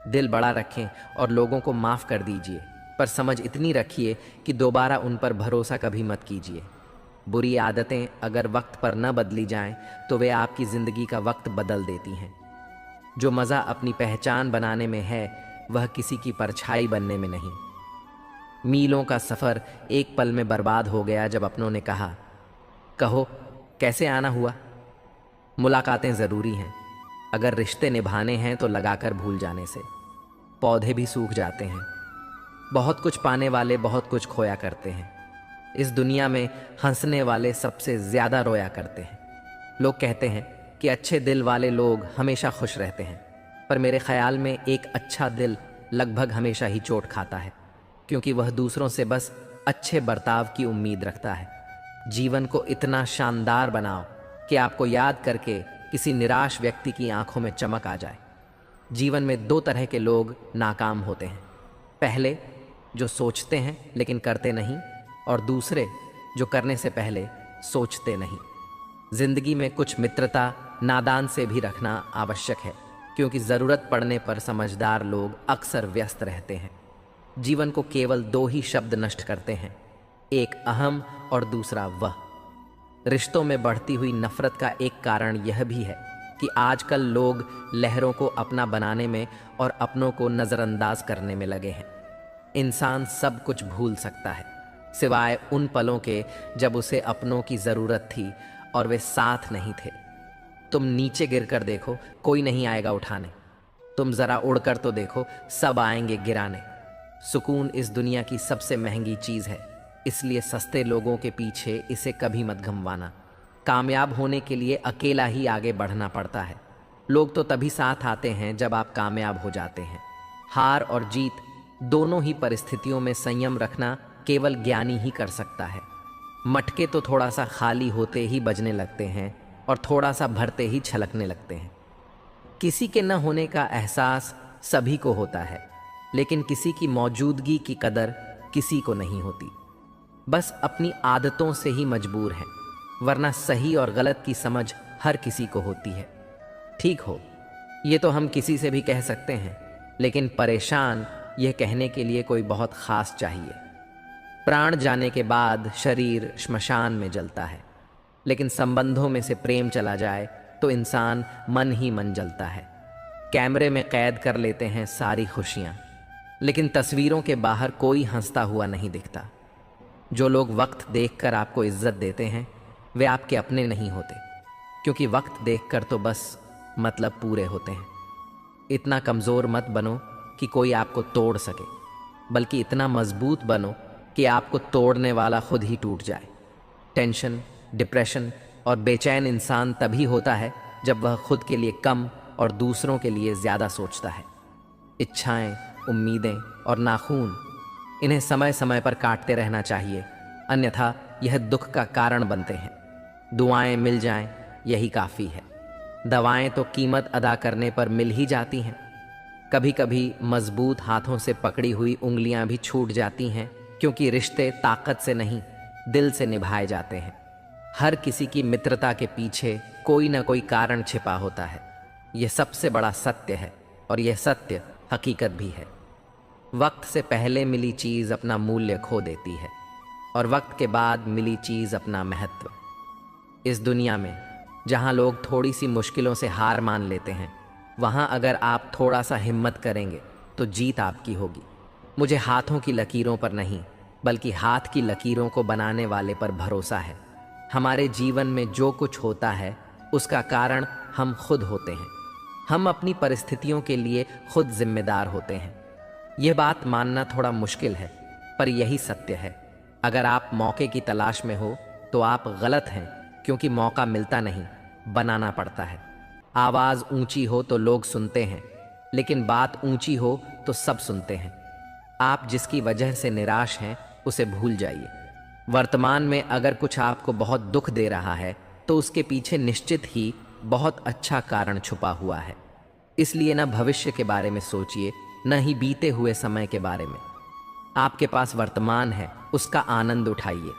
दिल बड़ा रखें और लोगों को माफ कर दीजिए, पर समझ इतनी रखिए कि दोबारा उन पर भरोसा कभी मत कीजिए। बुरी आदतें अगर वक्त पर न बदली जाएं तो वे आपकी जिंदगी का वक्त बदल देती हैं। जो मज़ा अपनी पहचान बनाने में है वह किसी की परछाई बनने में नहीं। मीलों का सफ़र एक पल में बर्बाद हो गया जब अपनों ने कहा, कहो कैसे आना हुआ। मुलाकातें ज़रूरी हैं, अगर रिश्ते निभाने हैं तो लगाकर भूल जाने से पौधे भी सूख जाते हैं। बहुत कुछ पाने वाले बहुत कुछ खोया करते हैं। इस दुनिया में हंसने वाले सबसे ज़्यादा रोया करते हैं। लोग कहते हैं कि अच्छे दिल वाले लोग हमेशा खुश रहते हैं, पर मेरे ख्याल में एक अच्छा दिल लगभग हमेशा ही चोट खाता है, क्योंकि वह दूसरों से बस अच्छे बर्ताव की उम्मीद रखता है। जीवन को इतना शानदार बनाओ कि आपको याद करके किसी निराश व्यक्ति की आंखों में चमक आ जाए। जीवन में दो तरह के लोग नाकाम होते हैं, पहले जो सोचते हैं लेकिन करते नहीं, और दूसरे जो करने से पहले सोचते नहीं। जिंदगी में कुछ मित्रता नादान से भी रखना आवश्यक है, क्योंकि ज़रूरत पड़ने पर समझदार लोग अक्सर व्यस्त रहते हैं। जीवन को केवल दो ही शब्द नष्ट करते हैं, एक अहम और दूसरा वह। रिश्तों में बढ़ती हुई नफरत का एक कारण यह भी है कि आजकल लोग लहरों को अपना बनाने में और अपनों को नज़रअंदाज करने में लगे हैं। इंसान सब कुछ भूल सकता है सिवाय उन पलों के जब उसे अपनों की ज़रूरत थी और वे साथ नहीं थे। तुम नीचे गिरकर देखो, कोई नहीं आएगा उठाने। तुम ज़रा उड़कर तो देखो, सब आएंगे गिराने। सुकून इस दुनिया की सबसे महंगी चीज़ है, इसलिए सस्ते लोगों के पीछे इसे कभी मत गंवाना। कामयाब होने के लिए अकेला ही आगे बढ़ना पड़ता है। लोग तो तभी साथ आते हैं जब आप कामयाब हो जाते हैं। हार और जीत दोनों ही परिस्थितियों में संयम रखना केवल ज्ञानी ही कर सकता है। मटके तो थोड़ा सा खाली होते ही बजने लगते हैं और थोड़ा सा भरते ही छलकने लगते हैं। किसी के न होने का एहसास सभी को होता है, लेकिन किसी की मौजूदगी की कदर किसी को नहीं होती। बस अपनी आदतों से ही मजबूर हैं, वरना सही और गलत की समझ हर किसी को होती है। ठीक हो, ये तो हम किसी से भी कह सकते हैं, लेकिन परेशान यह कहने के लिए कोई बहुत खास चाहिए। प्राण जाने के बाद शरीर श्मशान में जलता है, लेकिन संबंधों में से प्रेम चला जाए तो इंसान मन ही मन जलता है। कैमरे में कैद कर लेते हैं सारी खुशियाँ, लेकिन तस्वीरों के बाहर कोई हंसता हुआ नहीं दिखता। जो लोग वक्त देखकर आपको इज्जत देते हैं वे आपके अपने नहीं होते, क्योंकि वक्त देखकर तो बस मतलब पूरे होते हैं। इतना कमज़ोर मत बनो कि कोई आपको तोड़ सके, बल्कि इतना मजबूत बनो कि आपको तोड़ने वाला खुद ही टूट जाए। टेंशन, डिप्रेशन और बेचैन इंसान तभी होता है जब वह खुद के लिए कम और दूसरों के लिए ज़्यादा सोचता है। इच्छाएं, उम्मीदें और नाखून, इन्हें समय समय पर काटते रहना चाहिए, अन्यथा यह दुख का कारण बनते हैं। दुआएं मिल जाएं यही काफ़ी है। दवाएं तो कीमत अदा करने पर मिल ही जाती हैं। कभी कभी मजबूत हाथों से पकड़ी हुई उंगलियां भी छूट जाती हैं, क्योंकि रिश्ते ताकत से नहीं दिल से निभाए जाते हैं। हर किसी की मित्रता के पीछे कोई ना कोई कारण छिपा होता है। यह सबसे बड़ा सत्य है और यह सत्य हकीकत भी है। वक्त से पहले मिली चीज़ अपना मूल्य खो देती है। और वक्त के बाद मिली चीज़ अपना महत्व। इस दुनिया में जहाँ लोग थोड़ी सी मुश्किलों से हार मान लेते हैं, वहाँ अगर आप थोड़ा सा हिम्मत करेंगे तो जीत आपकी होगी। मुझे हाथों की लकीरों पर नहीं, बल्कि हाथ की लकीरों को बनाने वाले पर भरोसा है। हमारे जीवन में जो कुछ होता है उसका कारण हम खुद होते हैं। हम अपनी परिस्थितियों के लिए खुद जिम्मेदार होते हैं। यह बात मानना थोड़ा मुश्किल है, पर यही सत्य है। अगर आप मौके की तलाश में हो तो आप गलत हैं, क्योंकि मौका मिलता नहीं, बनाना पड़ता है। आवाज़ ऊंची हो तो लोग सुनते हैं, लेकिन बात ऊंची हो तो सब सुनते हैं। आप जिसकी वजह से निराश हैं उसे भूल जाइए। वर्तमान में अगर कुछ आपको बहुत दुख दे रहा है तो उसके पीछे निश्चित ही बहुत अच्छा कारण छुपा हुआ है। इसलिए न भविष्य के बारे में सोचिए, न ही बीते हुए समय के बारे में। आपके पास वर्तमान है, उसका आनंद उठाइए।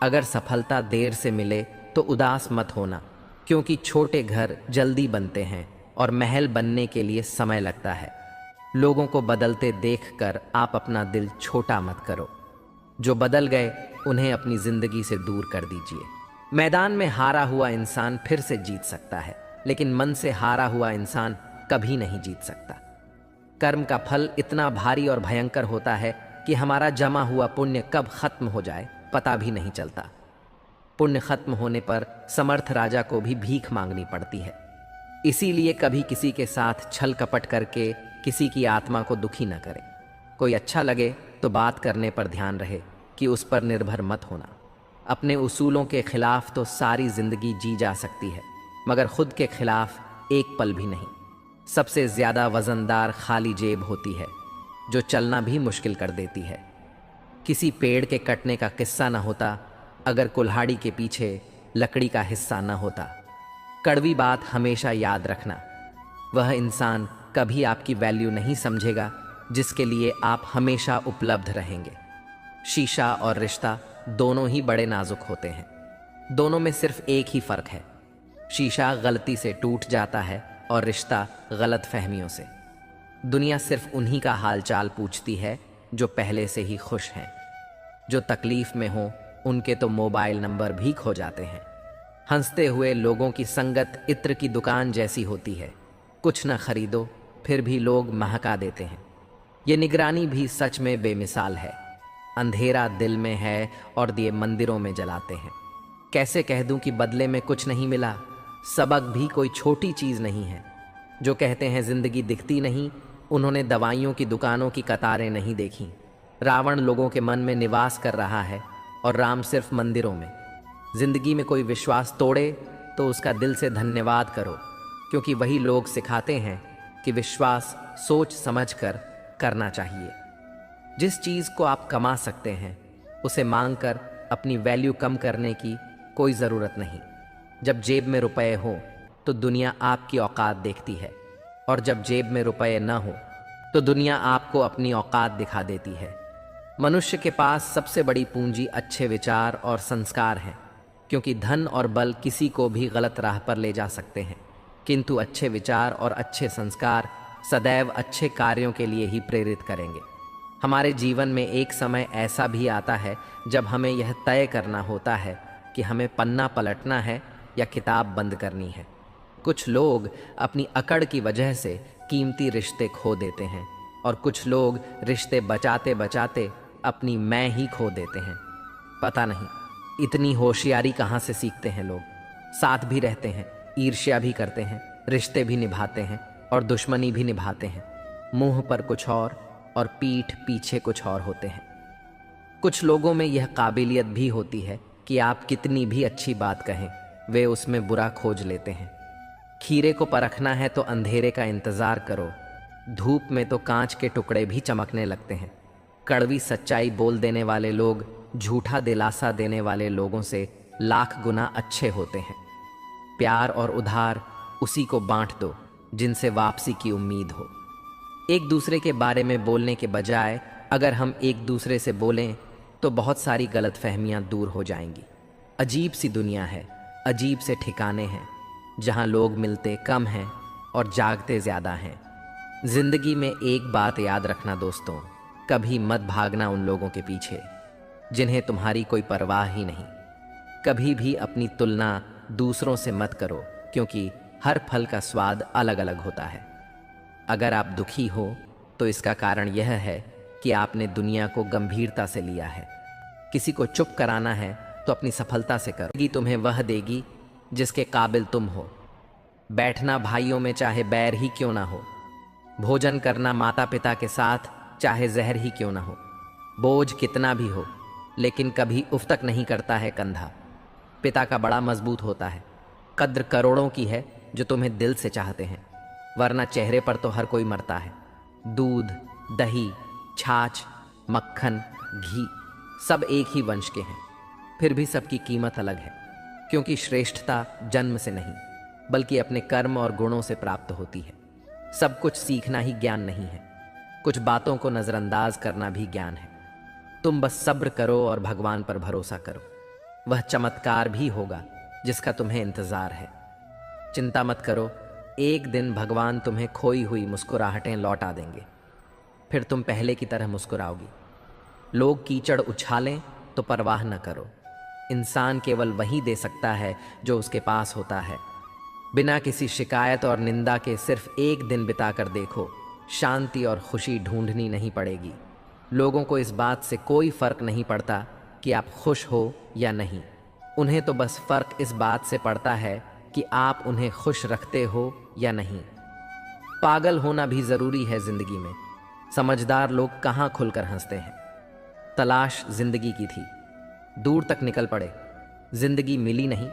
अगर सफलता देर से मिले तो उदास मत होना, क्योंकि छोटे घर जल्दी बनते हैं और महल बनने के लिए समय लगता है। लोगों को बदलते देखकर आप अपना दिल छोटा मत करो। जो बदल गए उन्हें अपनी जिंदगी से दूर कर दीजिए। मैदान में हारा हुआ इंसान फिर से जीत सकता है, लेकिन मन से हारा हुआ इंसान कभी नहीं जीत सकता। कर्म का फल इतना भारी और भयंकर होता है कि हमारा जमा हुआ पुण्य कब खत्म हो जाए पता भी नहीं चलता। पुण्य खत्म होने पर समर्थ राजा को भी भीख मांगनी पड़ती है। इसीलिए कभी किसी के साथ छल कपट करके किसी की आत्मा को दुखी न करें। कोई अच्छा लगे तो बात करने पर ध्यान रहे कि उस पर निर्भर मत होना। अपने उसूलों के खिलाफ तो सारी जिंदगी जी जा सकती है, मगर खुद के खिलाफ एक पल भी नहीं। सबसे ज्यादा वजनदार खाली जेब होती है, जो चलना भी मुश्किल कर देती है। किसी पेड़ के कटने का किस्सा न होता अगर कुल्हाड़ी के पीछे लकड़ी का हिस्सा न होता। कड़वी बात हमेशा याद रखना, वह इंसान कभी आपकी वैल्यू नहीं समझेगा जिसके लिए आप हमेशा उपलब्ध रहेंगे। शीशा और रिश्ता दोनों ही बड़े नाजुक होते हैं। दोनों में सिर्फ एक ही फर्क है, शीशा गलती से टूट जाता है और रिश्ता गलत फहमियों से। दुनिया सिर्फ उन्हीं का हालचाल पूछती है जो पहले से ही खुश हैं। जो तकलीफ में हो उनके तो मोबाइल नंबर भी खो जाते हैं। हंसते हुए लोगों की संगत इत्र की दुकान जैसी होती है, कुछ न खरीदो फिर भी लोग महका देते हैं। ये निगरानी भी सच में बेमिसाल है। अंधेरा दिल में है और दिए मंदिरों में जलाते हैं। कैसे कह दूं कि बदले में कुछ नहीं मिला? सबक भी कोई छोटी चीज़ नहीं है। जो कहते हैं जिंदगी दिखती नहीं, उन्होंने दवाइयों की दुकानों की कतारें नहीं देखी। रावण लोगों के मन में निवास कर रहा है और राम सिर्फ मंदिरों में। जिंदगी में कोई विश्वास तोड़े तो उसका दिल से धन्यवाद करो, क्योंकि वही लोग सिखाते हैं कि विश्वास सोच समझ कर करना चाहिए। जिस चीज़ को आप कमा सकते हैं उसे मांगकर अपनी वैल्यू कम करने की कोई ज़रूरत नहीं। जब जेब में रुपए हो तो दुनिया आपकी औकात देखती है, और जब जेब में रुपए न हो तो दुनिया आपको अपनी औकात दिखा देती है। मनुष्य के पास सबसे बड़ी पूंजी अच्छे विचार और संस्कार हैं, क्योंकि धन और बल किसी को भी गलत राह पर ले जा सकते हैं, किंतु अच्छे विचार और अच्छे संस्कार सदैव अच्छे कार्यों के लिए ही प्रेरित करेंगे। हमारे जीवन में एक समय ऐसा भी आता है जब हमें यह तय करना होता है कि हमें पन्ना पलटना है या किताब बंद करनी है। कुछ लोग अपनी अकड़ की वजह से कीमती रिश्ते खो देते हैं, और कुछ लोग रिश्ते बचाते बचाते अपनी मैं ही खो देते हैं। पता नहीं इतनी होशियारी कहाँ से सीखते हैं लोग। साथ भी रहते हैं, ईर्ष्या भी करते हैं, रिश्ते भी निभाते हैं और दुश्मनी भी निभाते हैं। मुंह पर कुछ और पीठ पीछे कुछ और होते हैं। कुछ लोगों में यह काबिलियत भी होती है कि आप कितनी भी अच्छी बात कहें, वे उसमें बुरा खोज लेते हैं। खीरे को परखना है तो अंधेरे का इंतजार करो, धूप में तो कांच के टुकड़े भी चमकने लगते हैं। कड़वी सच्चाई बोल देने वाले लोग झूठा दिलासा देने वाले लोगों से लाख गुना अच्छे होते हैं। प्यार और उधार उसी को बांट दो जिनसे वापसी की उम्मीद हो। एक दूसरे के बारे में बोलने के बजाय अगर हम एक दूसरे से बोलें तो बहुत सारी गलतफहमियां दूर हो जाएंगी। अजीब सी दुनिया है, अजीब से ठिकाने हैं, जहां लोग मिलते कम हैं और जागते ज़्यादा हैं। जिंदगी में एक बात याद रखना दोस्तों, कभी मत भागना उन लोगों के पीछे जिन्हें तुम्हारी कोई परवाह ही नहीं। कभी भी अपनी तुलना दूसरों से मत करो, क्योंकि हर फल का स्वाद अलग अलग होता है। अगर आप दुखी हो तो इसका कारण यह है कि आपने दुनिया को गंभीरता से लिया है। किसी को चुप कराना है तो अपनी सफलता से करो, तुम्हें वह देगी जिसके काबिल तुम हो। बैठना भाइयों में चाहे बैर ही क्यों ना हो, भोजन करना माता पिता के साथ चाहे जहर ही क्यों ना हो। बोझ कितना भी हो लेकिन कभी उफ तक नहीं करता है कंधा। पिता का बड़ा मजबूत होता है। कद्र करोड़ों की है जो तुम्हें दिल से चाहते हैं, वरना चेहरे पर तो हर कोई मरता है। दूध, दही, छाछ, मक्खन, घी सब एक ही वंश के हैं, फिर भी सबकी कीमत अलग है, क्योंकि श्रेष्ठता जन्म से नहीं बल्कि अपने कर्म और गुणों से प्राप्त होती है। सब कुछ सीखना ही ज्ञान नहीं है, कुछ बातों को नज़रअंदाज करना भी ज्ञान है। तुम बस सब्र करो और भगवान पर भरोसा करो, वह चमत्कार भी होगा जिसका तुम्हें इंतज़ार है। चिंता मत करो, एक दिन भगवान तुम्हें खोई हुई मुस्कुराहटें लौटा देंगे, फिर तुम पहले की तरह मुस्कुराओगी। लोग कीचड़ उछालें तो परवाह न करो, इंसान केवल वही दे सकता है जो उसके पास होता है। बिना किसी शिकायत और निंदा के सिर्फ एक दिन बिताकर देखो, शांति और खुशी ढूंढनी नहीं पड़ेगी। लोगों को इस बात से कोई फर्क नहीं पड़ता कि आप खुश हो या नहीं, उन्हें तो बस फर्क इस बात से पड़ता है कि आप उन्हें खुश रखते हो या नहीं। पागल होना भी जरूरी है जिंदगी में, समझदार लोग कहाँ खुलकर हंसते हैं। तलाश जिंदगी की थी, दूर तक निकल पड़े, जिंदगी मिली नहीं।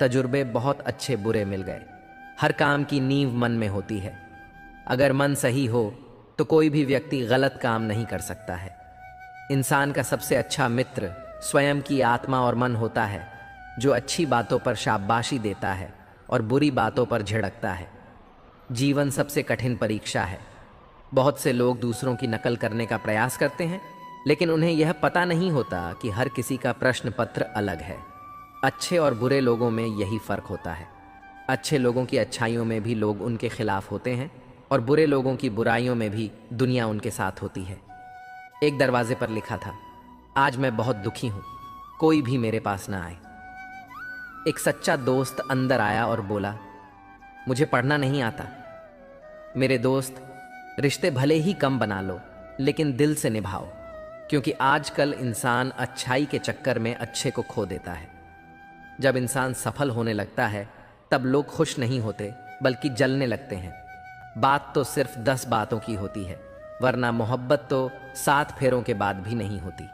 तजुर्बे बहुत अच्छे बुरे मिल गए। हर काम की नींव मन में होती है, अगर मन सही हो तो कोई भी व्यक्ति गलत काम नहीं कर सकता है। इंसान का सबसे अच्छा मित्र स्वयं की आत्मा और मन होता है, जो अच्छी बातों पर शाबाशी देता है और बुरी बातों पर झिड़कता है। जीवन सबसे कठिन परीक्षा है। बहुत से लोग दूसरों की नकल करने का प्रयास करते हैं, लेकिन उन्हें यह पता नहीं होता कि हर किसी का प्रश्न पत्र अलग है। अच्छे और बुरे लोगों में यही फर्क होता है। अच्छे लोगों की अच्छाइयों में भी लोग उनके खिलाफ होते हैं और बुरे लोगों की बुराइयों में भी दुनिया उनके साथ होती है। एक दरवाजे पर लिखा था, आज मैं बहुत दुखी हूं, कोई भी मेरे पास ना आए। एक सच्चा दोस्त अंदर आया और बोला, मुझे पढ़ना नहीं आता। मेरे दोस्त, रिश्ते भले ही कम बना लो लेकिन दिल से निभाओ, क्योंकि आजकल इंसान अच्छाई के चक्कर में अच्छे को खो देता है। जब इंसान सफल होने लगता है तब लोग खुश नहीं होते बल्कि जलने लगते हैं। बात तो सिर्फ 10 बातों की होती है, वरना मोहब्बत तो 7 फेरों के बाद भी नहीं होती।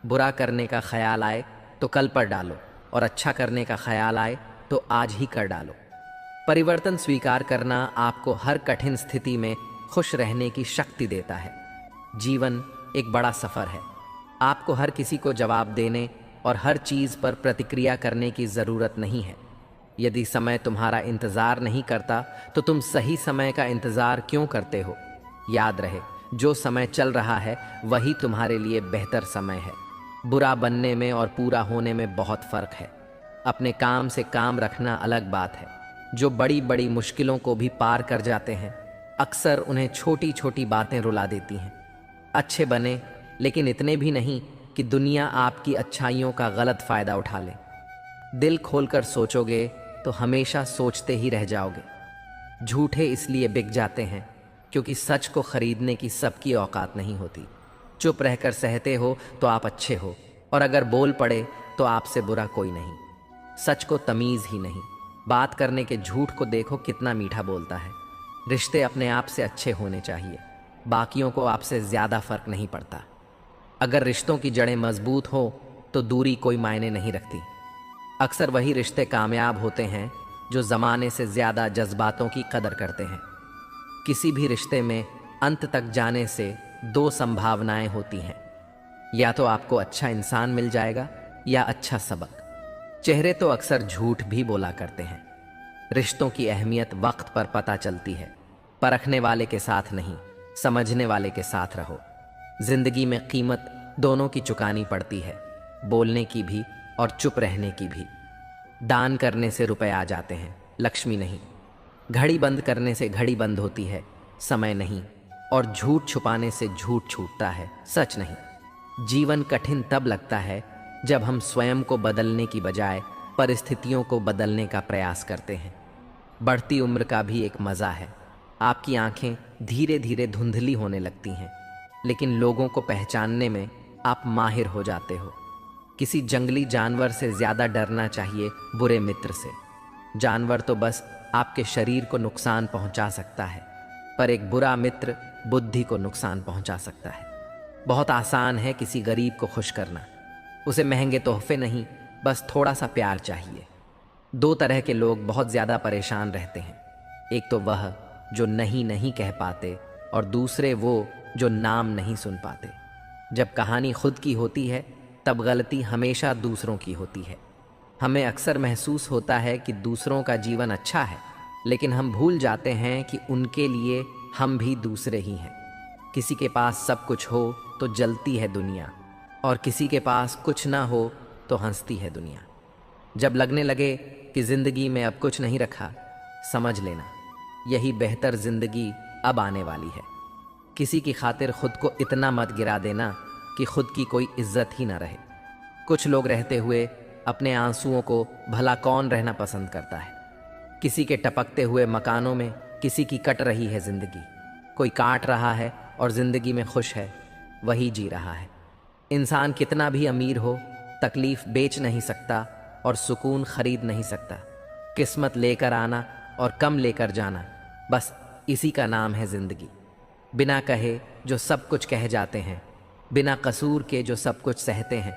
बुरा करने का ख्याल आए तो कल पर डालो, और अच्छा करने का ख्याल आए तो आज ही कर डालो। परिवर्तन स्वीकार करना आपको हर कठिन स्थिति में खुश रहने की शक्ति देता है। जीवन एक बड़ा सफ़र है, आपको हर किसी को जवाब देने और हर चीज़ पर प्रतिक्रिया करने की ज़रूरत नहीं है। यदि समय तुम्हारा इंतज़ार नहीं करता तो तुम सही समय का इंतज़ार क्यों करते हो? याद रहे, जो समय चल रहा है वही तुम्हारे लिए बेहतर समय है। बुरा बनने में और पूरा होने में बहुत फ़र्क है। अपने काम से काम रखना अलग बात है। जो बड़ी बड़ी मुश्किलों को भी पार कर जाते हैं, अक्सर उन्हें छोटी छोटी बातें रुला देती हैं। अच्छे बने, लेकिन इतने भी नहीं कि दुनिया आपकी अच्छाइयों का गलत फ़ायदा उठा ले। दिल खोलकर सोचोगे तो हमेशा सोचते ही रह जाओगे। झूठे इसलिए बिक जाते हैं क्योंकि सच को खरीदने की सबकी औकात नहीं होती। चुप रहकर सहते हो तो आप अच्छे हो, और अगर बोल पड़े तो आपसे बुरा कोई नहीं। सच को तमीज़ ही नहीं, बात करने के झूठ को देखो कितना मीठा बोलता है। रिश्ते अपने आप से अच्छे होने चाहिए, बाकियों को आपसे ज़्यादा फर्क नहीं पड़ता। अगर रिश्तों की जड़ें मजबूत हो तो दूरी कोई मायने नहीं रखती। अक्सर वही रिश्ते कामयाब होते हैं जो ज़माने से ज़्यादा जज्बातों की कदर करते हैं। किसी भी रिश्ते में अंत तक जाने से 2 संभावनाएं होती हैं, या तो आपको अच्छा इंसान मिल जाएगा या अच्छा सबक। चेहरे तो अक्सर झूठ भी बोला करते हैं। रिश्तों की अहमियत वक्त पर पता चलती है। परखने वाले के साथ नहीं, समझने वाले के साथ रहो। जिंदगी में कीमत दोनों की चुकानी पड़ती है, बोलने की भी और चुप रहने की भी। दान करने से रुपए आ जाते हैं, लक्ष्मी नहीं। घड़ी बंद करने से घड़ी बंद होती है, समय नहीं। और झूठ छुपाने से झूठ छूटता है, सच नहीं। जीवन कठिन तब लगता है जब हम स्वयं को बदलने की बजाय परिस्थितियों को बदलने का प्रयास करते हैं। बढ़ती उम्र का भी एक मज़ा है। आपकी आंखें धीरे धीरे धुंधली होने लगती हैं, लेकिन लोगों को पहचानने में आप माहिर हो जाते हो। किसी जंगली जानवर से ज़्यादा डरना चाहिए बुरे मित्र से। जानवर तो बस आपके शरीर को नुकसान पहुंचा सकता है, पर एक बुरा मित्र बुद्धि को नुकसान पहुंचा सकता है। बहुत आसान है किसी गरीब को खुश करना। उसे महंगे तोहफे नहीं, बस थोड़ा सा प्यार चाहिए। दो तरह के लोग बहुत ज़्यादा परेशान रहते हैं। एक तो वह जो नहीं नहीं कह पाते, और दूसरे वो जो नाम नहीं सुन पाते। जब कहानी खुद की होती है तब गलती हमेशा दूसरों की होती है। हमें अक्सर महसूस होता है कि दूसरों का जीवन अच्छा है, लेकिन हम भूल जाते हैं कि उनके लिए हम भी दूसरे ही हैं। किसी के पास सब कुछ हो तो जलती है दुनिया, और किसी के पास कुछ ना हो तो हंसती है दुनिया। जब लगने लगे कि ज़िंदगी में अब कुछ नहीं रखा, समझ लेना यही बेहतर ज़िंदगी अब आने वाली है। किसी की खातिर खुद को इतना मत गिरा देना कि खुद की कोई इज्जत ही ना रहे। कुछ लोग रहते हुए अपने आंसुओं को भला कौन रहना पसंद करता है। किसी के टपकते हुए मकानों में किसी की कट रही है ज़िंदगी। कोई काट रहा है और ज़िंदगी में खुश है, वही जी रहा है। इंसान कितना भी अमीर हो, तकलीफ़ बेच नहीं सकता और सुकून खरीद नहीं सकता। किस्मत लेकर आना और कम लेकर जाना, बस इसी का नाम है ज़िंदगी। बिना कहे जो सब कुछ कह जाते हैं, बिना कसूर के जो सब कुछ सहते हैं,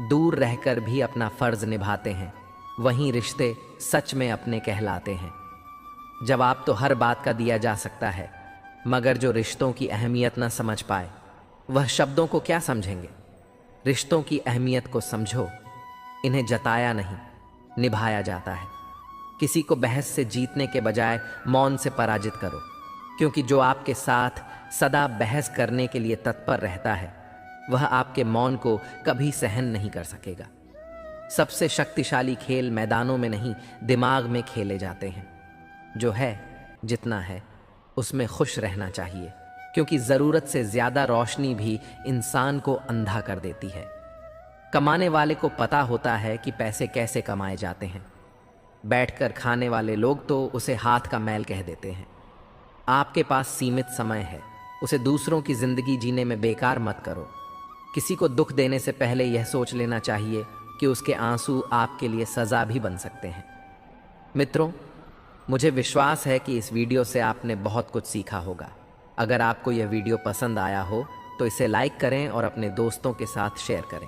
दूर रहकर भी अपना फ़र्ज़ निभाते हैं, वहीं रिश्ते सच में अपने कहलाते हैं। जवाब तो हर बात का दिया जा सकता है, मगर जो रिश्तों की अहमियत न समझ पाए वह शब्दों को क्या समझेंगे। रिश्तों की अहमियत को समझो। इन्हें जताया नहीं, निभाया जाता है। किसी को बहस से जीतने के बजाय मौन से पराजित करो, क्योंकि जो आपके साथ सदा बहस करने के लिए तत्पर रहता है, वह आपके मौन को कभी सहन नहीं कर सकेगा। सबसे शक्तिशाली खेल मैदानों में नहीं, दिमाग में खेले जाते हैं। जो है जितना है उसमें खुश रहना चाहिए, क्योंकि ज़रूरत से ज़्यादा रोशनी भी इंसान को अंधा कर देती है। कमाने वाले को पता होता है कि पैसे कैसे कमाए जाते हैं। बैठकर खाने वाले लोग तो उसे हाथ का मैल कह देते हैं। आपके पास सीमित समय है, उसे दूसरों की ज़िंदगी जीने में बेकार मत करो। किसी को दुख देने से पहले यह सोच लेना चाहिए कि उसके आंसू आपके लिए सज़ा भी बन सकते हैं। मित्रों, मुझे विश्वास है कि इस वीडियो से आपने बहुत कुछ सीखा होगा। अगर आपको यह वीडियो पसंद आया हो तो इसे लाइक करें और अपने दोस्तों के साथ शेयर करें।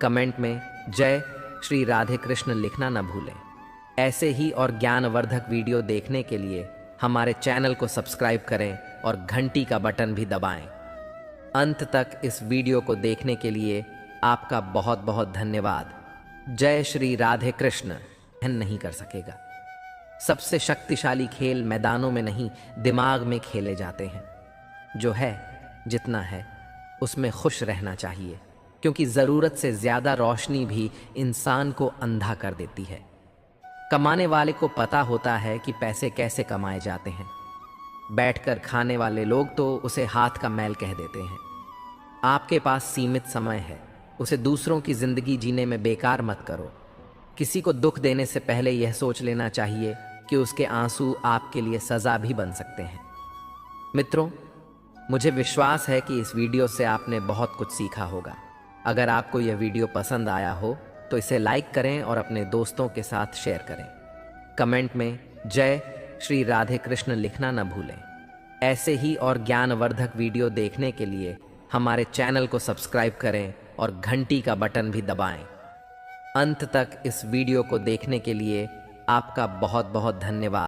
कमेंट में जय श्री राधे कृष्ण लिखना न भूलें। ऐसे ही और ज्ञानवर्धक वीडियो देखने के लिए हमारे चैनल को सब्सक्राइब करें और घंटी का बटन भी दबाएं। अंत तक इस वीडियो को देखने के लिए आपका बहुत बहुत धन्यवाद। जय श्री राधे कृष्ण नहीं कर सकेगा। सबसे शक्तिशाली खेल मैदानों में नहीं, दिमाग में खेले जाते हैं। जो है जितना है उसमें खुश रहना चाहिए, क्योंकि ज़रूरत से ज़्यादा रोशनी भी इंसान को अंधा कर देती है। कमाने वाले को पता होता है कि पैसे कैसे कमाए जाते हैं। बैठकर खाने वाले लोग तो उसे हाथ का मैल कह देते हैं। आपके पास सीमित समय है, उसे दूसरों की ज़िंदगी जीने में बेकार मत करो। किसी को दुख देने से पहले यह सोच लेना चाहिए कि उसके आंसू आपके लिए सज़ा भी बन सकते हैं। मित्रों, मुझे विश्वास है कि इस वीडियो से आपने बहुत कुछ सीखा होगा। अगर आपको यह वीडियो पसंद आया हो तो इसे लाइक करें और अपने दोस्तों के साथ शेयर करें। कमेंट में जय श्री राधे कृष्ण लिखना न भूलें। ऐसे ही और ज्ञानवर्धक वीडियो देखने के लिए हमारे चैनल को सब्सक्राइब करें और घंटी का बटन भी दबाएं। अंत तक इस वीडियो को देखने के लिए आपका बहुत बहुत धन्यवाद।